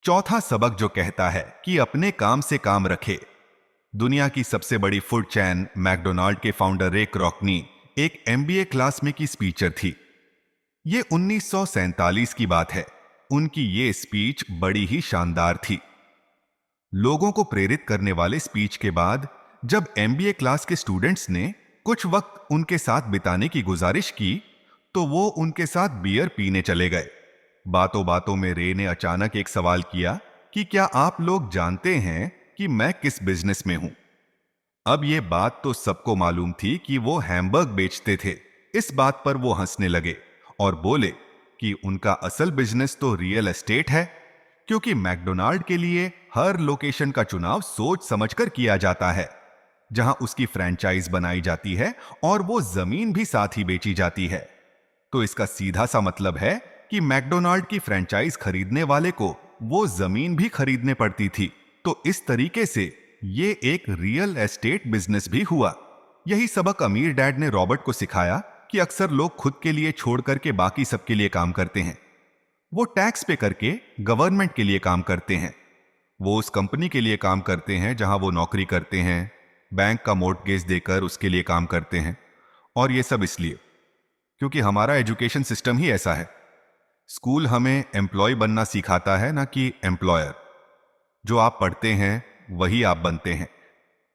चौथा सबक जो कहता है कि अपने काम से काम रखे। दुनिया की सबसे बड़ी फूड चेन मैकडोनाल्ड के फाउंडर रे क्रॉकनी एक एमबीए क्लास में की स्पीचर थी। ये 1947 की बात है। उनकी ये स्पीच बड़ी ही शानदार थी। लोगों को प्रेरित करने वाले स्पीच के बाद जब एमबीए क्लास के स्टूडेंट्स ने कुछ वक्त उनके साथ बिताने की गुजारिश की, तो वो उनके साथ बियर पीने चले गए। बातों बातों में रे ने अचानक एक सवाल किया कि क्या आप लोग जानते हैं कि मैं किस बिजनेस में हूं? अब ये बात तो सबको मालूम थी कि वो हैमबर्ग बेचते थे। इस बात पर वो हंसने लगे और बोले कि उनका असल बिजनेस तो रियल एस्टेट है, क्योंकि मैकडोनाल्ड के लिए हर लोकेशन का चुनाव सोच समझकर किया जाता है, जहां उसकी फ्रेंचाइज बनाई जाती है और वो जमीन भी साथ ही बेची जाती है। तो इसका सीधा सा मतलब है कि मैकडोनाल्ड की फ्रेंचाइज खरीदने वाले को वो जमीन भी खरीदने पड़ती थी। तो इस तरीके से ये एक रियल एस्टेट बिजनेस भी हुआ। यही सबक अमीर डैड ने रॉबर्ट को सिखाया कि अक्सर लोग खुद के लिए छोड़ करके बाकी सबके लिए काम करते हैं। वो टैक्स पे करके गवर्नमेंट के लिए काम करते हैं, वो उस कंपनी के लिए काम करते हैं जहां वो नौकरी करते हैं, बैंक का मॉर्टगेज देकर उसके लिए काम करते हैं। और ये सब इसलिए क्योंकि हमारा एजुकेशन सिस्टम ही ऐसा है। स्कूल हमें एम्प्लॉय बनना सिखाता है, ना कि एम्प्लॉयर। जो आप पढ़ते हैं वही आप बनते हैं।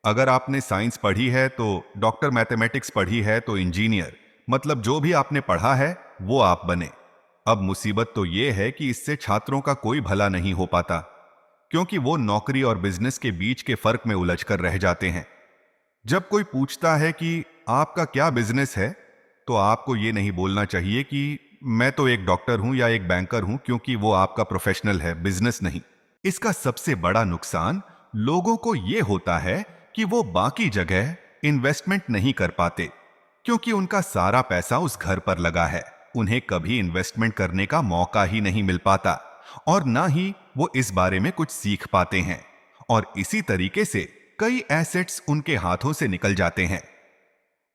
अगर आपने साइंस पढ़ी है तो डॉक्टर, मैथमेटिक्स पढ़ी है तो इंजीनियर, मतलब जो भी आपने पढ़ा है वो आप बने। अब मुसीबत तो ये है कि इससे छात्रों का कोई भला नहीं हो पाता, क्योंकि वो नौकरी और बिजनेस के बीच के फर्क में उलझ कर रह जाते हैं। जब कोई पूछता है कि आपका क्या बिजनेस है, तो आपको ये नहीं बोलना चाहिए कि मैं तो एक डॉक्टर हूं या एक बैंकर हूं, क्योंकि वो आपका प्रोफेशनल है, बिजनेस नहीं। इसका सबसे बड़ा नुकसान लोगों को ये होता है कि वो बाकी जगह इन्वेस्टमेंट नहीं कर पाते, क्योंकि उनका सारा पैसा उस घर पर लगा है। उन्हें कभी इन्वेस्टमेंट करने का मौका ही नहीं मिल पाता, और ना ही वो इस बारे में कुछ सीख पाते हैं। और इसी तरीके से कई एसेट्स उनके हाथों से निकल जाते हैं।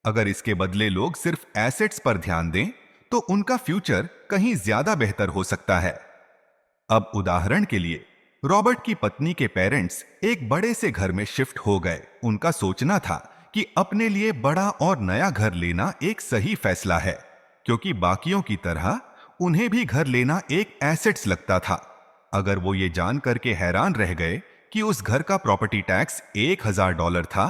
अगर इसके बदले लोग सिर्फ एसेट्स पर ध्यान दें, तो उनका फ्यूचर कहीं ज्यादा बेहतर हो सकता है। अब उदाहरण के लिए, रॉबर्ट की पत्नी के पेरेंट्स एक बड़े से घर में शिफ्ट हो गए। उनका सोचना था कि अपने लिए बड़ा और नया घर लेना एक सही फैसला है, क्योंकि बाकियों की तरह उन्हें भी घर लेना एक एसेट्स लगता था। अगर वो ये जान करके हैरान रह गए कि उस घर का प्रॉपर्टी टैक्स $1000 था,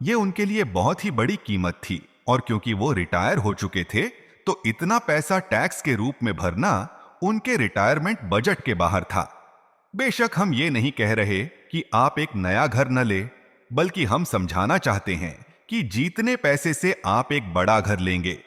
ये उनके लिए बहुत ही बड़ी कीमत थी। और क्योंकि वो रिटायर हो चुके थे, तो इतना पैसा टैक्स के रूप में भरना उनके रिटायरमेंट बजट के बाहर था। बेशक हम ये नहीं कह रहे कि आप एक नया घर न ले, बल्कि हम समझाना चाहते हैं कि जितने पैसे से आप एक बड़ा घर लेंगे,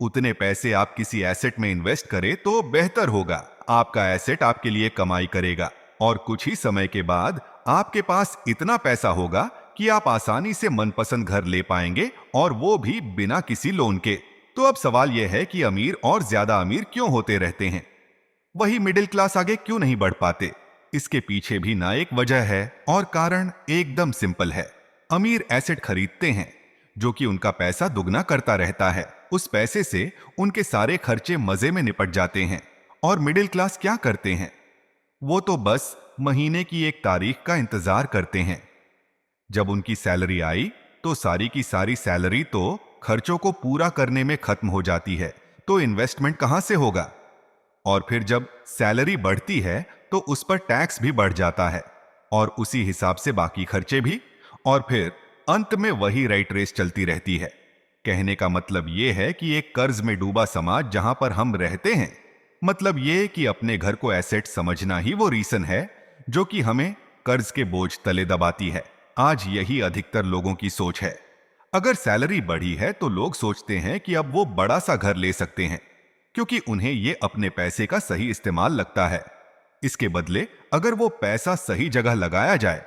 उतने पैसे आप किसी एसेट में इन्वेस्ट करें तो बेहतर होगा। आपका एसेट आपके लिए कमाई करेगा, और कुछ ही समय के बाद आपके पास इतना पैसा होगा कि आप आसानी से मनपसंद घर ले पाएंगे, और वो भी बिना किसी लोन के। तो अब सवाल यह है कि अमीर और ज्यादा अमीर क्यों होते रहते हैं, वही मिडिल क्लास आगे क्यों नहीं बढ़ पाते? इसके पीछे भी ना एक वजह है, और कारण एकदम सिंपल है। अमीर एसेट खरीदते हैं जो कि उनका पैसा दुगना करता रहता है। उस पैसे से उनके सारे खर्चे मजे में निपट जाते हैं। और मिडिल क्लास क्या करते हैं? वो तो बस महीने की एक तारीख का इंतजार करते हैं। जब उनकी सैलरी आई, तो सारी की सारी सैलरी तो खर्चों को पूरा करने में खत्म हो जाती है, तो इन्वेस्टमेंट कहां से होगा? और फिर जब सैलरी बढ़ती है, तो उस पर टैक्स भी बढ़ जाता है, और उसी हिसाब से बाकी खर्चे भी। और फिर अंत में वही रेट रेस चलती रहती है। कहने का मतलब यह है कि एक कर्ज में डूबा समाज जहां पर हम रहते हैं, मतलब यह कि अपने घर को एसेट समझना ही वो रीजन है जो कि हमें कर्ज के बोझ तले दबाती है। आज यही अधिकतर लोगों की सोच है। अगर सैलरी बढ़ी है, तो लोग सोचते हैं कि अब वो बड़ा सा घर ले सकते हैं, क्योंकि उन्हें ये अपने पैसे का सही इस्तेमाल लगता है। इसके बदले अगर वो पैसा सही जगह लगाया जाए,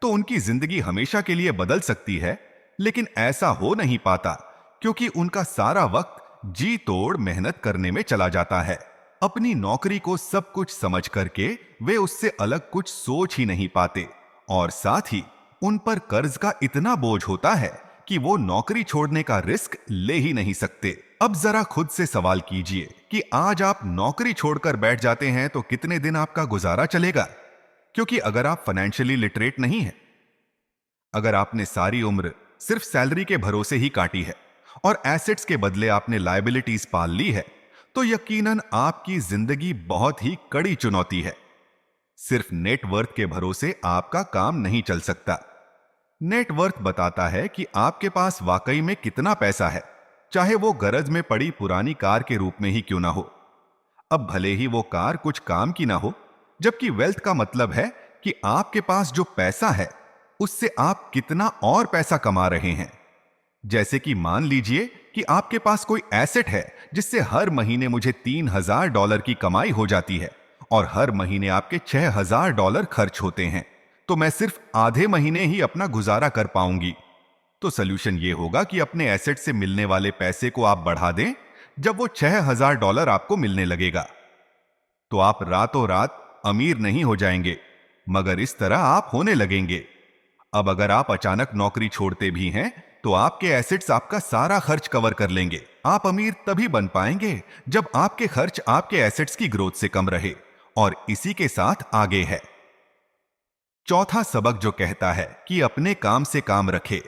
तो उनकी जिंदगी हमेशा के लिए बदल सकती है। लेकिन ऐसा हो नहीं पाता, क्योंकि उनका सारा वक्त जी तोड़ मेहनत करने में चला जाता है। अपनी नौकरी को सब कुछ समझ करके वे उससे अलग कुछ सोच ही नहीं पाते, और साथ ही उन पर कर्ज का इतना बोझ होता है कि वो नौकरी छोड़ने का रिस्क ले ही नहीं सकते। अब जरा खुद से सवाल कीजिए कि आज आप नौकरी छोड़कर बैठ जाते हैं तो कितने दिन आपका गुजारा चलेगा? क्योंकि अगर आप फाइनेंशियली लिटरेट नहीं हैं, अगर आपने सारी उम्र सिर्फ सैलरी के भरोसे ही काटी है और एसेट्स के बदले आपने लायबिलिटीज पाल ली है, तो यकीनन आपकी जिंदगी बहुत ही कड़ी चुनौती है। सिर्फ नेटवर्थ के भरोसे आपका काम नहीं चल सकता। नेटवर्थ बताता है कि आपके पास वाकई में कितना पैसा है, चाहे वो गरज में पड़ी पुरानी कार के रूप में ही क्यों ना हो। अब भले ही वो कार कुछ काम की ना हो, जबकि वेल्थ का मतलब है कि आपके पास जो पैसा है, उससे आप कितना और पैसा कमा रहे हैं। जैसे कि मान लीजिए कि आपके पास कोई एसेट है जिससे हर महीने मुझे $3000 की कमाई हो जाती है, और हर महीने आपके $6000 खर्च होते हैं, तो मैं सिर्फ आधे महीने ही अपना गुजारा कर पाऊंगी। तो सॉल्यूशन ये होगा कि अपने एसेट से मिलने वाले पैसे को आप बढ़ा दें। जब वो $6000 आपको मिलने लगेगा, तो आप रातों रात अमीर नहीं हो जाएंगे, मगर इस तरह आप होने लगेंगे। अब अगर आप अचानक नौकरी छोड़ते भी हैं, तो आपके एसेट्स आपका सारा खर्च कवर कर लेंगे। आप अमीर तभी बन पाएंगे जब आपके खर्च आपके एसेट्स की ग्रोथ से कम रहे। और इसी के साथ आगे है चौथा सबक, जो कहता है कि अपने काम से काम रखे।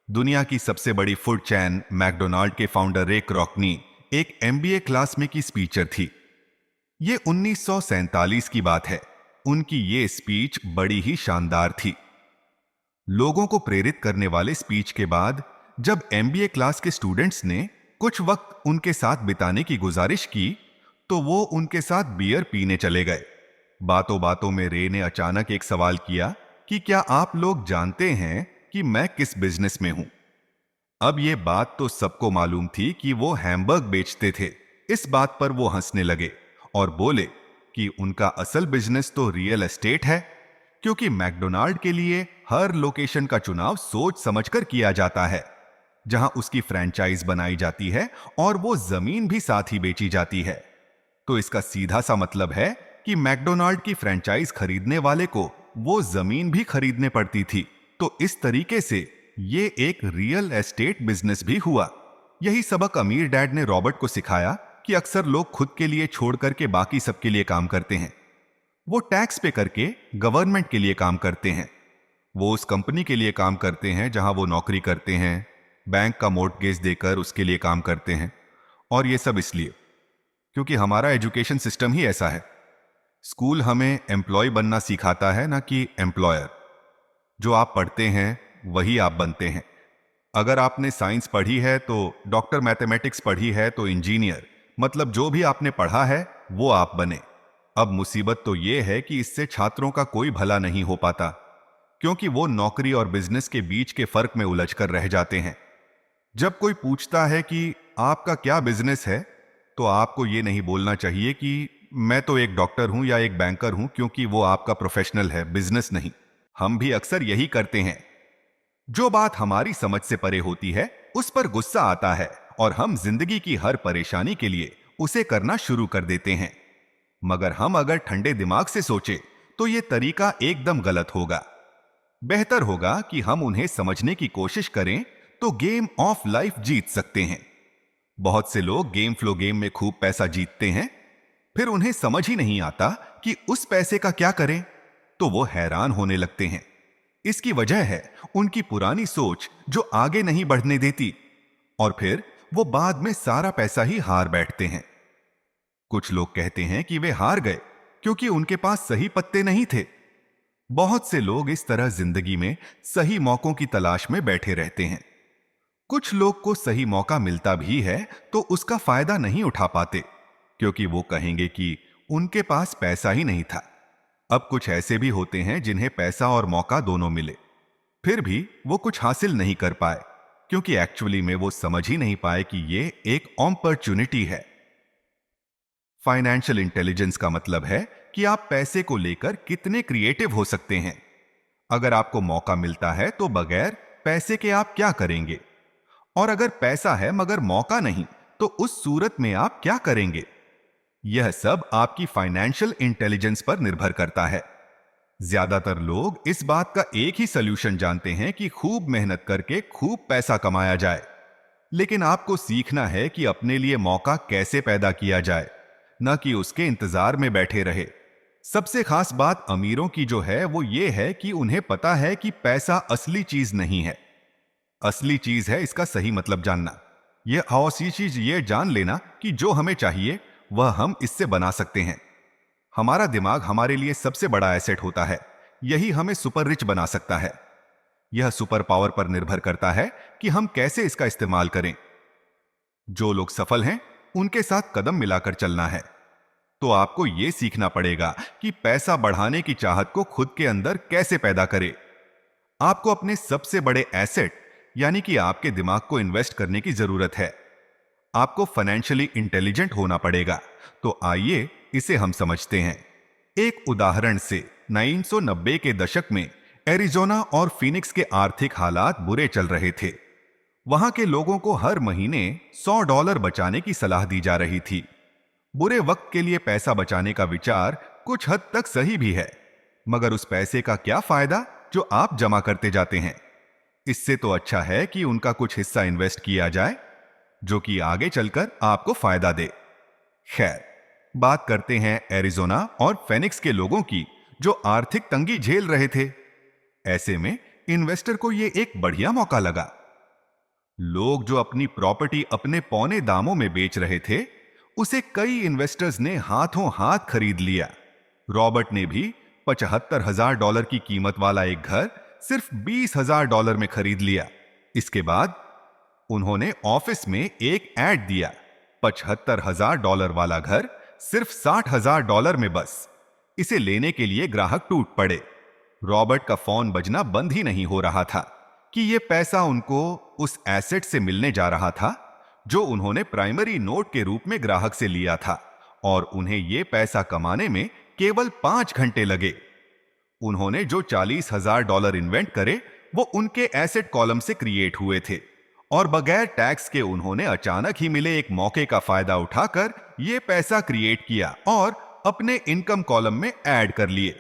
दुनिया की सबसे बड़ी फूड चैन मैकडोनाल्ड के फाउंडर रे क्रॉकनी एक एमबीए क्लास में की स्पीचर थी। ये 1947 की बात है। उनकी ये स्पीच बड़ी ही शानदार थी। लोगों को प्रेरित करने वाले स्पीच के बाद जब एमबीए क्लास के स्टूडेंट्स ने कुछ वक्त उनके साथ बिताने की गुजारिश की, तो वो उनके साथ बियर पीने चले गए। बातों बातों में रे ने अचानक एक सवाल किया कि क्या आप लोग जानते हैं कि मैं किस बिजनेस में हूं? अब ये बात तो सबको मालूम थी कि वो हैमबर्ग बेचते थे। इस बात पर वो हंसने लगे और बोले कि उनका असल बिजनेस तो रियल एस्टेट है, क्योंकि मैकडोनाल्ड के लिए हर लोकेशन का चुनाव सोच समझकर किया जाता है, जहां उसकी फ्रेंचाइज बनाई जाती है और वो जमीन भी साथ ही बेची जाती है। तो इसका सीधा सा मतलब है कि मैकडोनाल्ड की फ्रेंचाइज खरीदने वाले को वो जमीन भी खरीदने पड़ती थी। तो इस तरीके से ये एक रियल एस्टेट बिजनेस भी हुआ। यही सबक अमीर डैड ने रॉबर्ट को सिखाया कि अक्सर लोग खुद के लिए छोड़ करके बाकी सबके लिए काम करते हैं। वो टैक्स पे करके गवर्नमेंट के लिए काम करते हैं, वो उस कंपनी के लिए काम करते हैं जहां वो नौकरी करते हैं, बैंक का मॉर्टगेज देकर उसके लिए काम करते हैं। और ये सब इसलिए क्योंकि हमारा एजुकेशन सिस्टम ही ऐसा है। स्कूल हमें एम्प्लॉय बनना सिखाता है, ना कि एम्प्लॉयर। जो आप पढ़ते हैं वही आप बनते हैं। अगर आपने साइंस पढ़ी है तो डॉक्टर, मैथमेटिक्स पढ़ी है तो इंजीनियर, मतलब जो भी आपने पढ़ा है वो आप बने। अब मुसीबत तो ये है कि इससे छात्रों का कोई भला नहीं हो पाता, क्योंकि वो नौकरी और बिजनेस के बीच के फर्क में उलझकर रह जाते हैं। जब कोई पूछता है कि आपका क्या बिजनेस है, तो आपको ये नहीं बोलना चाहिए कि मैं तो एक डॉक्टर हूं या एक बैंकर हूं, क्योंकि वो आपका प्रोफेशनल है, बिजनेस नहीं। हम भी अक्सर यही करते हैं। जो बात हमारी समझ से परे होती है उस पर गुस्सा आता है और हम जिंदगी की हर परेशानी के लिए उसे करना शुरू कर देते हैं। मगर हम अगर ठंडे दिमाग से सोचे तो यह तरीका एकदम गलत होगा। बेहतर होगा कि हम उन्हें समझने की कोशिश करें, तो गेम ऑफ लाइफ जीत सकते हैं। बहुत से लोग गेम फ्लो गेम में खूब पैसा जीतते हैं, फिर उन्हें समझ ही नहीं आता कि उस पैसे का क्या करें, तो वो हैरान होने लगते हैं। इसकी वजह है उनकी पुरानी सोच जो आगे नहीं बढ़ने देती, और फिर वो बाद में सारा पैसा ही हार बैठते हैं। कुछ लोग कहते हैं कि वे हार गए क्योंकि उनके पास सही पत्ते नहीं थे। बहुत से लोग इस तरह जिंदगी में सही मौकों की तलाश में बैठे रहते हैं। कुछ लोग को सही मौका मिलता भी है तो उसका फायदा नहीं उठा पाते, क्योंकि वो कहेंगे कि उनके पास पैसा ही नहीं था। अब कुछ ऐसे भी होते हैं जिन्हें पैसा और मौका दोनों मिले, फिर भी वो कुछ हासिल नहीं कर पाए, क्योंकि एक्चुअली में वो समझ ही नहीं पाए कि ये एक अपॉर्चुनिटी है। फाइनेंशियल इंटेलिजेंस का मतलब है कि आप पैसे को लेकर कितने क्रिएटिव हो सकते हैं। अगर आपको मौका मिलता है तो बगैर पैसे के आप क्या करेंगे, और अगर पैसा है मगर मौका नहीं, तो उस सूरत में आप क्या करेंगे। यह सब आपकी फाइनेंशियल इंटेलिजेंस पर निर्भर करता है। ज्यादातर लोग इस बात का एक ही सॉल्यूशन जानते हैं कि खूब मेहनत करके खूब पैसा कमाया जाए, लेकिन आपको सीखना है कि अपने लिए मौका कैसे पैदा किया जाए, न कि उसके इंतजार में बैठे रहे। सबसे खास बात अमीरों की जो है वो ये है कि उन्हें पता है कि पैसा असली चीज नहीं है। असली चीज है इसका सही मतलब जानना। यह औसी चीज ये जान लेना कि जो हमें चाहिए वह हम इससे बना सकते हैं। हमारा दिमाग हमारे लिए सबसे बड़ा एसेट होता है, यही हमें सुपर रिच बना सकता है। यह सुपर पावर पर निर्भर करता है कि हम कैसे इसका इस्तेमाल करें। जो लोग सफल हैं उनके साथ कदम मिलाकर चलना है। तो आपको यह सीखना पड़ेगा कि पैसा बढ़ाने की चाहत को खुद के अंदर कैसे पैदा करें। आपको अपने सबसे बड़े एसेट यानी कि आपके दिमाग को इन्वेस्ट करने की जरूरत है। आपको फाइनेंशियली इंटेलिजेंट होना पड़ेगा। तो आइए इसे हम समझते हैं एक उदाहरण से। 1990 के दशक में एरिजोना और फिनिक्स के आर्थिक हालात बुरे चल रहे थे। वहां के लोगों को हर महीने $100 बचाने की सलाह दी जा रही थी। बुरे वक्त के लिए पैसा बचाने का विचार कुछ हद तक सही भी है, मगर उस पैसे का क्या फायदा जो आप जमा करते जाते हैं। इससे तो अच्छा है कि उनका कुछ हिस्सा इन्वेस्ट किया जाए, जो कि आगे चलकर आपको फायदा दे। खैर, बात करते हैं एरिजोना और फेनिक्स के लोगों की, जो आर्थिक तंगी झेल रहे थे। ऐसे में इन्वेस्टर को यह एक बढ़िया मौका लगा। लोग जो अपनी प्रॉपर्टी अपने पौने दामों में बेच रहे थे, उसे कई इन्वेस्टर्स ने हाथों हाथ खरीद लिया। रॉबर्ट ने भी $75,000 की कीमत वाला एक घर सिर्फ $20,000 में खरीद लिया। इसके बाद उन्होंने ऑफिस में एक ऐड दिया, $75,000 वाला घर सिर्फ $60,000 में बस। इसे लेने के लिए ग्राहक टूट पड़े। रॉबर्ट का फोन बजना बंद ही नहीं हो रहा था कि यह पैसा उनको उस एसेट से मिलने जा रहा था जो उन्होंने प्राइमरी नोट के रूप में ग्राहक से लिया था, और उन्हें यह पैसा कमाने में केवल 5 घंटे लगे। उन्होंने जो $40,000 इन्वेंट करे वो उनके एसेट कॉलम से क्रिएट हुए थे, और बगैर टैक्स के उन्होंने अचानक ही मिले एक मौके का फायदा उठाकर यह पैसा क्रिएट किया और अपने इनकम कॉलम में ऐड कर लिए।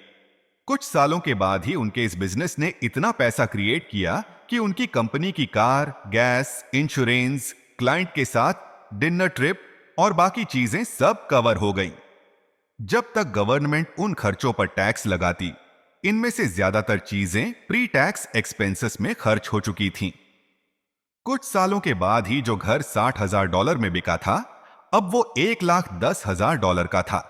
कुछ सालों के बाद ही उनके इस बिजनेस ने इतना पैसा क्रिएट किया कि उनकी कंपनी की कार, गैस, इंश्योरेंस, क्लाइंट के साथ डिनर ट्रिप और बाकी चीजें सब कवर हो गई। जब तक गवर्नमेंट उन खर्चों पर टैक्स लगाती, इनमें से ज्यादातर चीजें प्री टैक्स एक्सपेंसेस में खर्च हो चुकी थीं। कुछ सालों के बाद ही जो घर $60,000 में बिका था, अब वो $1,10,000 का था।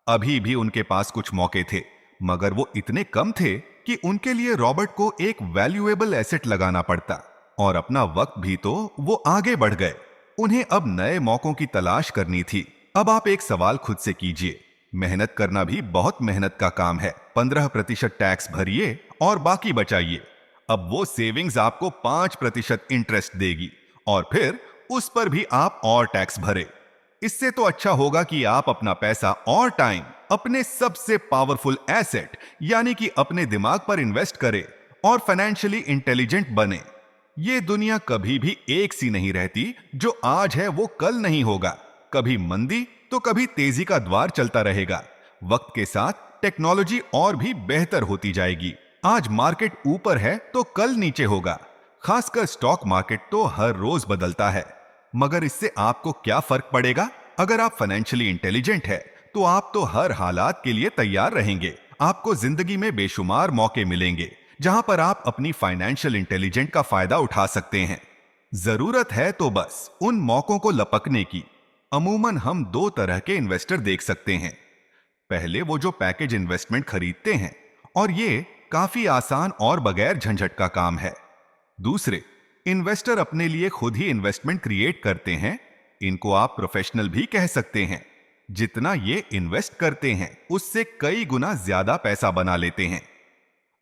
अभी भी उनके पास कुछ मौके थे, मगर वो इतने कम थे कि उनके लिए रॉबर्ट को एक वैल्यूएबल एसेट लगाना पड़ता, और अपना वक्त भी तो वो आगे बढ़ गए। उन्हें अब नए मौकों की तलाश करनी थी। अब आप एक सवाल खुद से कीजिए, मेहनत करना भी बहुत मेहनत का काम है। 15% टैक्स भरिए और बाकी बचाइए। अब वो सेविंग्स आपको 5% इंटरेस्ट देगी, और फिर उस पर भी आप और टैक्स भरे। इससे तो अच्छा होगा कि आप अपना पैसा और टाइम अपने सबसे पावरफुल एसेट यानी कि अपने दिमाग पर इन्वेस्ट करें और फाइनेंशियली इंटेलिजेंट बने। ये दुनिया कभी भी एक सी नहीं रहती। जो आज है वो कल नहीं होगा। कभी मंदी तो कभी तेजी का द्वार चलता रहेगा। वक्त के साथ टेक्नोलॉजी और भी बेहतर होती जाएगी। आज मार्केट ऊपर है तो कल नीचे होगा। खासकर स्टॉक मार्केट तो हर रोज बदलता है। मगर इससे आपको क्या फर्क पड़ेगा? अगर आप फाइनेंशियली इंटेलिजेंट है तो आप तो हर हालात के लिए तैयार रहेंगे। आपको जिंदगी में बेशुमार मौके मिलेंगे जहां पर आप अपनी फाइनेंशियल इंटेलिजेंट का फायदा उठा सकते हैं। जरूरत है तो बस उन मौकों को लपकने की। अमूमन हम 2 तरह के इन्वेस्टर देख सकते हैं। पहले वो जो पैकेज इन्वेस्टमेंट खरीदते हैं, और ये काफी आसान और बगैर झंझट का काम है। दूसरे इन्वेस्टर अपने लिए खुद ही इन्वेस्टमेंट क्रिएट करते हैं। इनको आप प्रोफेशनल भी कह सकते हैं। जितना ये इन्वेस्ट करते हैं उससे कई गुना ज्यादा पैसा बना लेते हैं।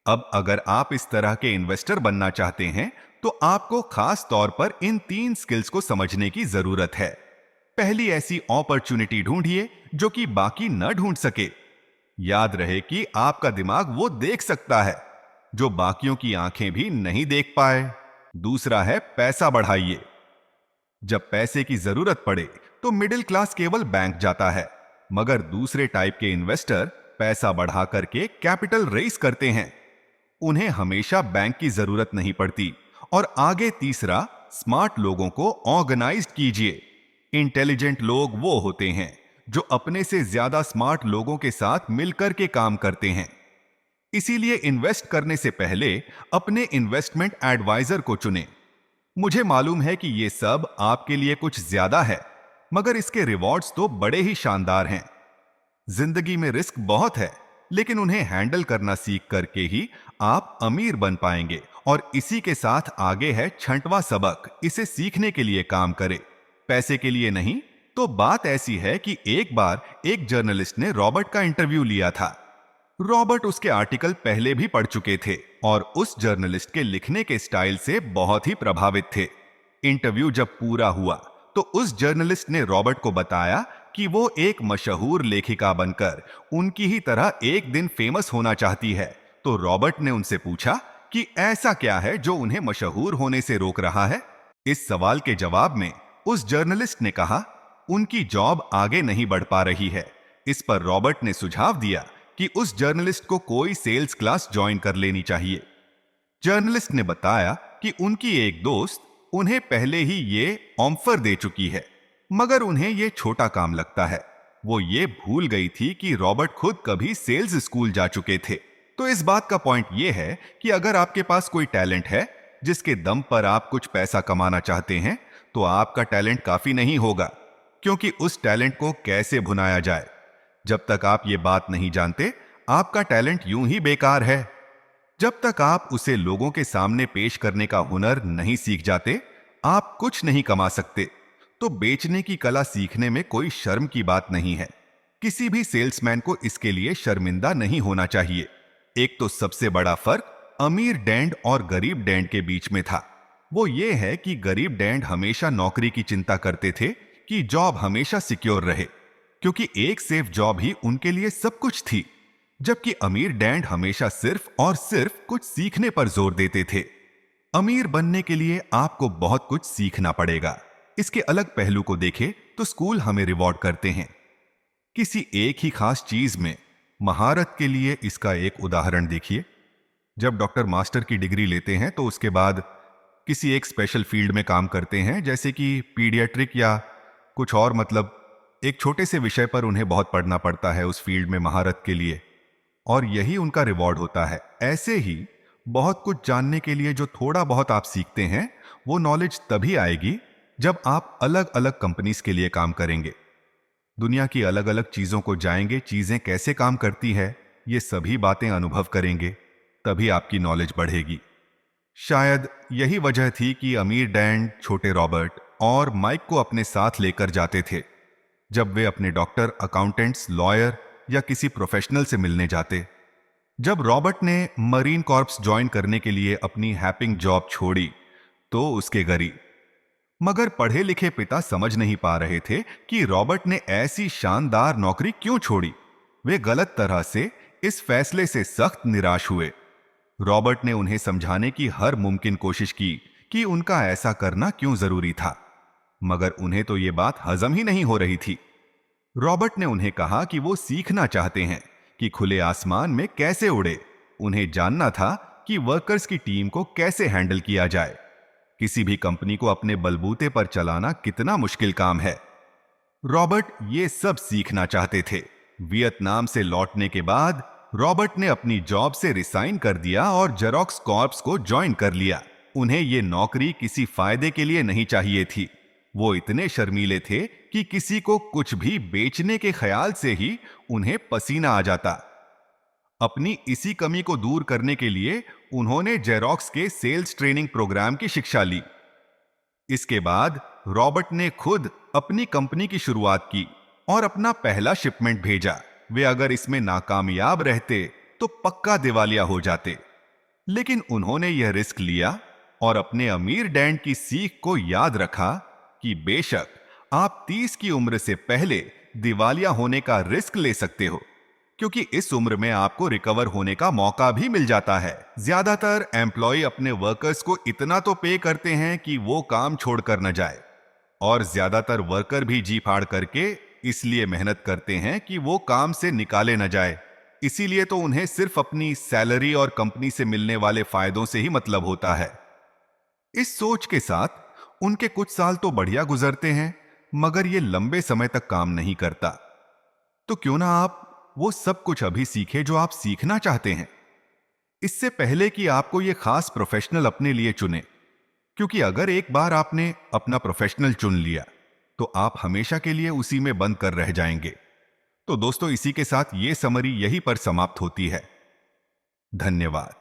अब अगर आप इस तरह के इन्वेस्टर बनना चाहते हैं तो आपको खास तौर पर इन 3 स्किल्स को समझने की जरूरत है। पहली ऐसी अपॉर्चुनिटी ढूंढिए जो कि बाकी न ढूंढ सके। याद रहे कि आपका दिमाग वो देख सकता है जो बाकियों की आंखें भी नहीं देख पाए। दूसरा है पैसा बढ़ाइए। जब पैसे की जरूरत पड़े तो मिडिल क्लास केवल बैंक जाता है, मगर दूसरे टाइप के इन्वेस्टर पैसा बढ़ा करके कैपिटल रेस करते हैं। उन्हें हमेशा बैंक की जरूरत नहीं पड़ती। और आगे तीसरा, स्मार्ट लोगों को ऑर्गेनाइज्ड कीजिए। इंटेलिजेंट लोग वो होते हैं जो अपने से ज्यादा स्मार्ट लोगों के साथ मिलकर के काम करते हैं। इसीलिए इन्वेस्ट करने से पहले अपने इन्वेस्टमेंट एडवाइजर को चुनें। मुझे मालूम है कि ये सब आपके लिए कुछ ज्यादा है, मगर इसके रिवॉर्ड्स तो बड़े ही शानदार हैं। जिंदगी में रिस्क बहुत है, लेकिन उन्हें हैंडल करना सीख करके ही आप अमीर बन पाएंगे। और इसी के साथ आगे है 6वां सबक, इसे सीखने के लिए काम करें, पैसे के लिए नहीं। तो बात ऐसी है कि एक बार एक जर्नलिस्ट ने रॉबर्ट का इंटरव्यू लिया था। रॉबर्ट उसके आर्टिकल पहले भी पढ़ चुके थे और उस जर्नलिस्ट के लिखने के स्टाइल से बहुत ही प्रभावित थे। इंटरव्यू जब पूरा हुआ तो उस जर्नलिस्ट ने रॉबर्ट को बताया कि वो एक मशहूर लेखिका बनकर उनकी ही तरह एक दिन फेमस होना चाहती है। तो रॉबर्ट ने उनसे पूछा कि ऐसा क्या है जो उन्हें मशहूर होने से रोक रहा है। इस सवाल के जवाब में उस जर्नलिस्ट ने कहा, उनकी जॉब आगे नहीं बढ़ पा रही है। इस पर रॉबर्ट ने सुझाव दिया कि उस जर्नलिस्ट को कोई सेल्स क्लास ज्वाइन कर लेनी चाहिए। जर्नलिस्ट ने बताया कि उनकी एक दोस्त उन्हें पहले ही ये ऑफर दे चुकी है, मगर उन्हें ये छोटा काम लगता है। वो ये भूल गई थी कि रॉबर्ट खुद कभी सेल्स स्कूल जा चुके थे। तो इस बात का पॉइंट ये है कि अगर आपके पास कोई टैलेंट है जिसके दम पर आप कुछ पैसा कमाना चाहते हैं, तो आपका टैलेंट काफी नहीं होगा। क्योंकि उस टैलेंट को कैसे भुनाया जाए। जब तक आप ये बात नहीं जानते, आपका टैलेंट यूं ही बेकार है। जब तक आप उसे लोगों के सामने पेश करने का हुनर नहीं सीख जाते, आप कुछ नहीं कमा सकते। तो बेचने की कला सीखने में कोई शर्म की बात नहीं है। किसी भी सेल्समैन को इसके लिए शर्मिंदा नहीं होना चाहिए। एक तो सबसे बड़ा फर्क अमीर डैंड और गरीब डैंड के बीच में था। वो ये है कि गरीब डैंड हमेशा नौकरी की चिंता करते थे कि जॉब हमेशा सिक्योर रहे, क्योंकि एक सेफ जॉब ही उनके लिए सब कुछ थी। जबकि अमीर डैंड हमेशा सिर्फ और सिर्फ कुछ सीखने पर जोर देते थे। अमीर बनने के लिए आपको बहुत कुछ सीखना पड़ेगा। इसके अलग पहलू को देखें तो स्कूल हमें रिवॉर्ड करते हैं किसी एक ही खास चीज में। महारत के लिए इसका एक उदाहरण देखिए। जब डॉक्टर मास्टर की डिग्री लेते हैं तो उसके बाद किसी एक स्पेशल फील्ड में काम करते हैं, जैसे कि पीडियाट्रिक या कुछ और, मतलब एक छोटे से विषय पर उन्हें बहुत पढ़ना पड़ता है उस फील्ड में महारत के लिए, और यही उनका रिवॉर्ड होता है। ऐसे ही बहुत कुछ जानने के लिए जो थोड़ा बहुत आप सीखते हैं, वो नॉलेज तभी आएगी जब आप अलग अलग कंपनीज के लिए काम करेंगे, दुनिया की अलग अलग चीजों को जाएंगे, चीजें कैसे काम करती है, ये सभी बातें अनुभव करेंगे, तभी आपकी नॉलेज बढ़ेगी। शायद यही वजह थी कि अमीर डैंड छोटे रॉबर्ट और माइक को अपने साथ लेकर जाते थे जब वे अपने डॉक्टर, अकाउंटेंट्स, लॉयर या किसी प्रोफेशनल से मिलने जाते। जब रॉबर्ट ने मरीन कॉर्प्स ज्वाइन करने के लिए अपनी हैपिंग जॉब छोड़ी तो उसके गरीब मगर पढ़े लिखे पिता समझ नहीं पा रहे थे कि रॉबर्ट ने ऐसी शानदार नौकरी क्यों छोड़ी। वे गलत तरह से इस फैसले से सख्त निराश हुए। रॉबर्ट ने उन्हें समझाने की हर मुमकिन कोशिश की कि उनका ऐसा करना क्यों जरूरी था, मगर उन्हें तो ये बात हजम ही नहीं हो रही थी। रॉबर्ट ने उन्हें कहा कि वो सीखना चाहते हैं कि खुले आसमान में कैसे उड़े। उन्हें जानना था कि वर्कर्स की टीम को कैसे हैंडल किया जाए। किसी भी कंपनी को अपने बलबूते पर चलाना कितना मुश्किल काम है। रॉबर्ट ये सब सीखना चाहते थे। वियतनाम से लौटने के बाद रॉबर्ट ने अपनी जॉब से रिसाइन कर दिया और जेरोक्स कॉर्प्स को ज्वाइन कर लिया। उन्हें ये नौकरी किसी फायदे के लिए नहीं चाहिए थी। वो इतने शर्मीले थे कि किसी को कुछ भी बेचने के ख्याल से ही उन्हें पसीना आ जाता। अपनी इसी कमी को दूर करने के लिए उन्होंने जेरोक्स के सेल्स ट्रेनिंग प्रोग्राम की शिक्षा ली। इसके बाद रॉबर्ट ने खुद अपनी कंपनी की शुरुआत की और अपना पहला शिपमेंट भेजा। वे अगर इसमें नाकामयाब रहते तो पक्का दिवालिया हो जाते, लेकिन उन्होंने यह रिस्क लिया और अपने अमीर डैड की सीख को याद रखा कि बेशक आप 30 की उम्र से पहले दिवालिया होने का रिस्क ले सकते हो, क्योंकि इस उम्र में आपको रिकवर होने का मौका भी मिल जाता है। ज्यादातर एम्प्लॉय अपने वर्कर्स को इतना तो पे करते हैं कि वो काम छोड़कर न जाए, और ज्यादातर वर्कर भी जी फाड़ करके इसलिए मेहनत करते हैं कि वो काम से निकाले न जाए। इसीलिए तो उन्हें सिर्फ अपनी सैलरी और कंपनी से मिलने वाले फायदों से ही मतलब होता है। इस सोच के साथ उनके कुछ साल तो बढ़िया गुजरते हैं, मगर ये लंबे समय तक काम नहीं करता। तो क्यों ना आप वो सब कुछ अभी सीखे जो आप सीखना चाहते हैं, इससे पहले कि आपको ये खास प्रोफेशनल अपने लिए चुने। क्योंकि अगर एक बार आपने अपना प्रोफेशनल चुन लिया तो आप हमेशा के लिए उसी में बंद कर रह जाएंगे। तो दोस्तों, इसी के साथ ये समरी यहीं पर समाप्त होती है। धन्यवाद।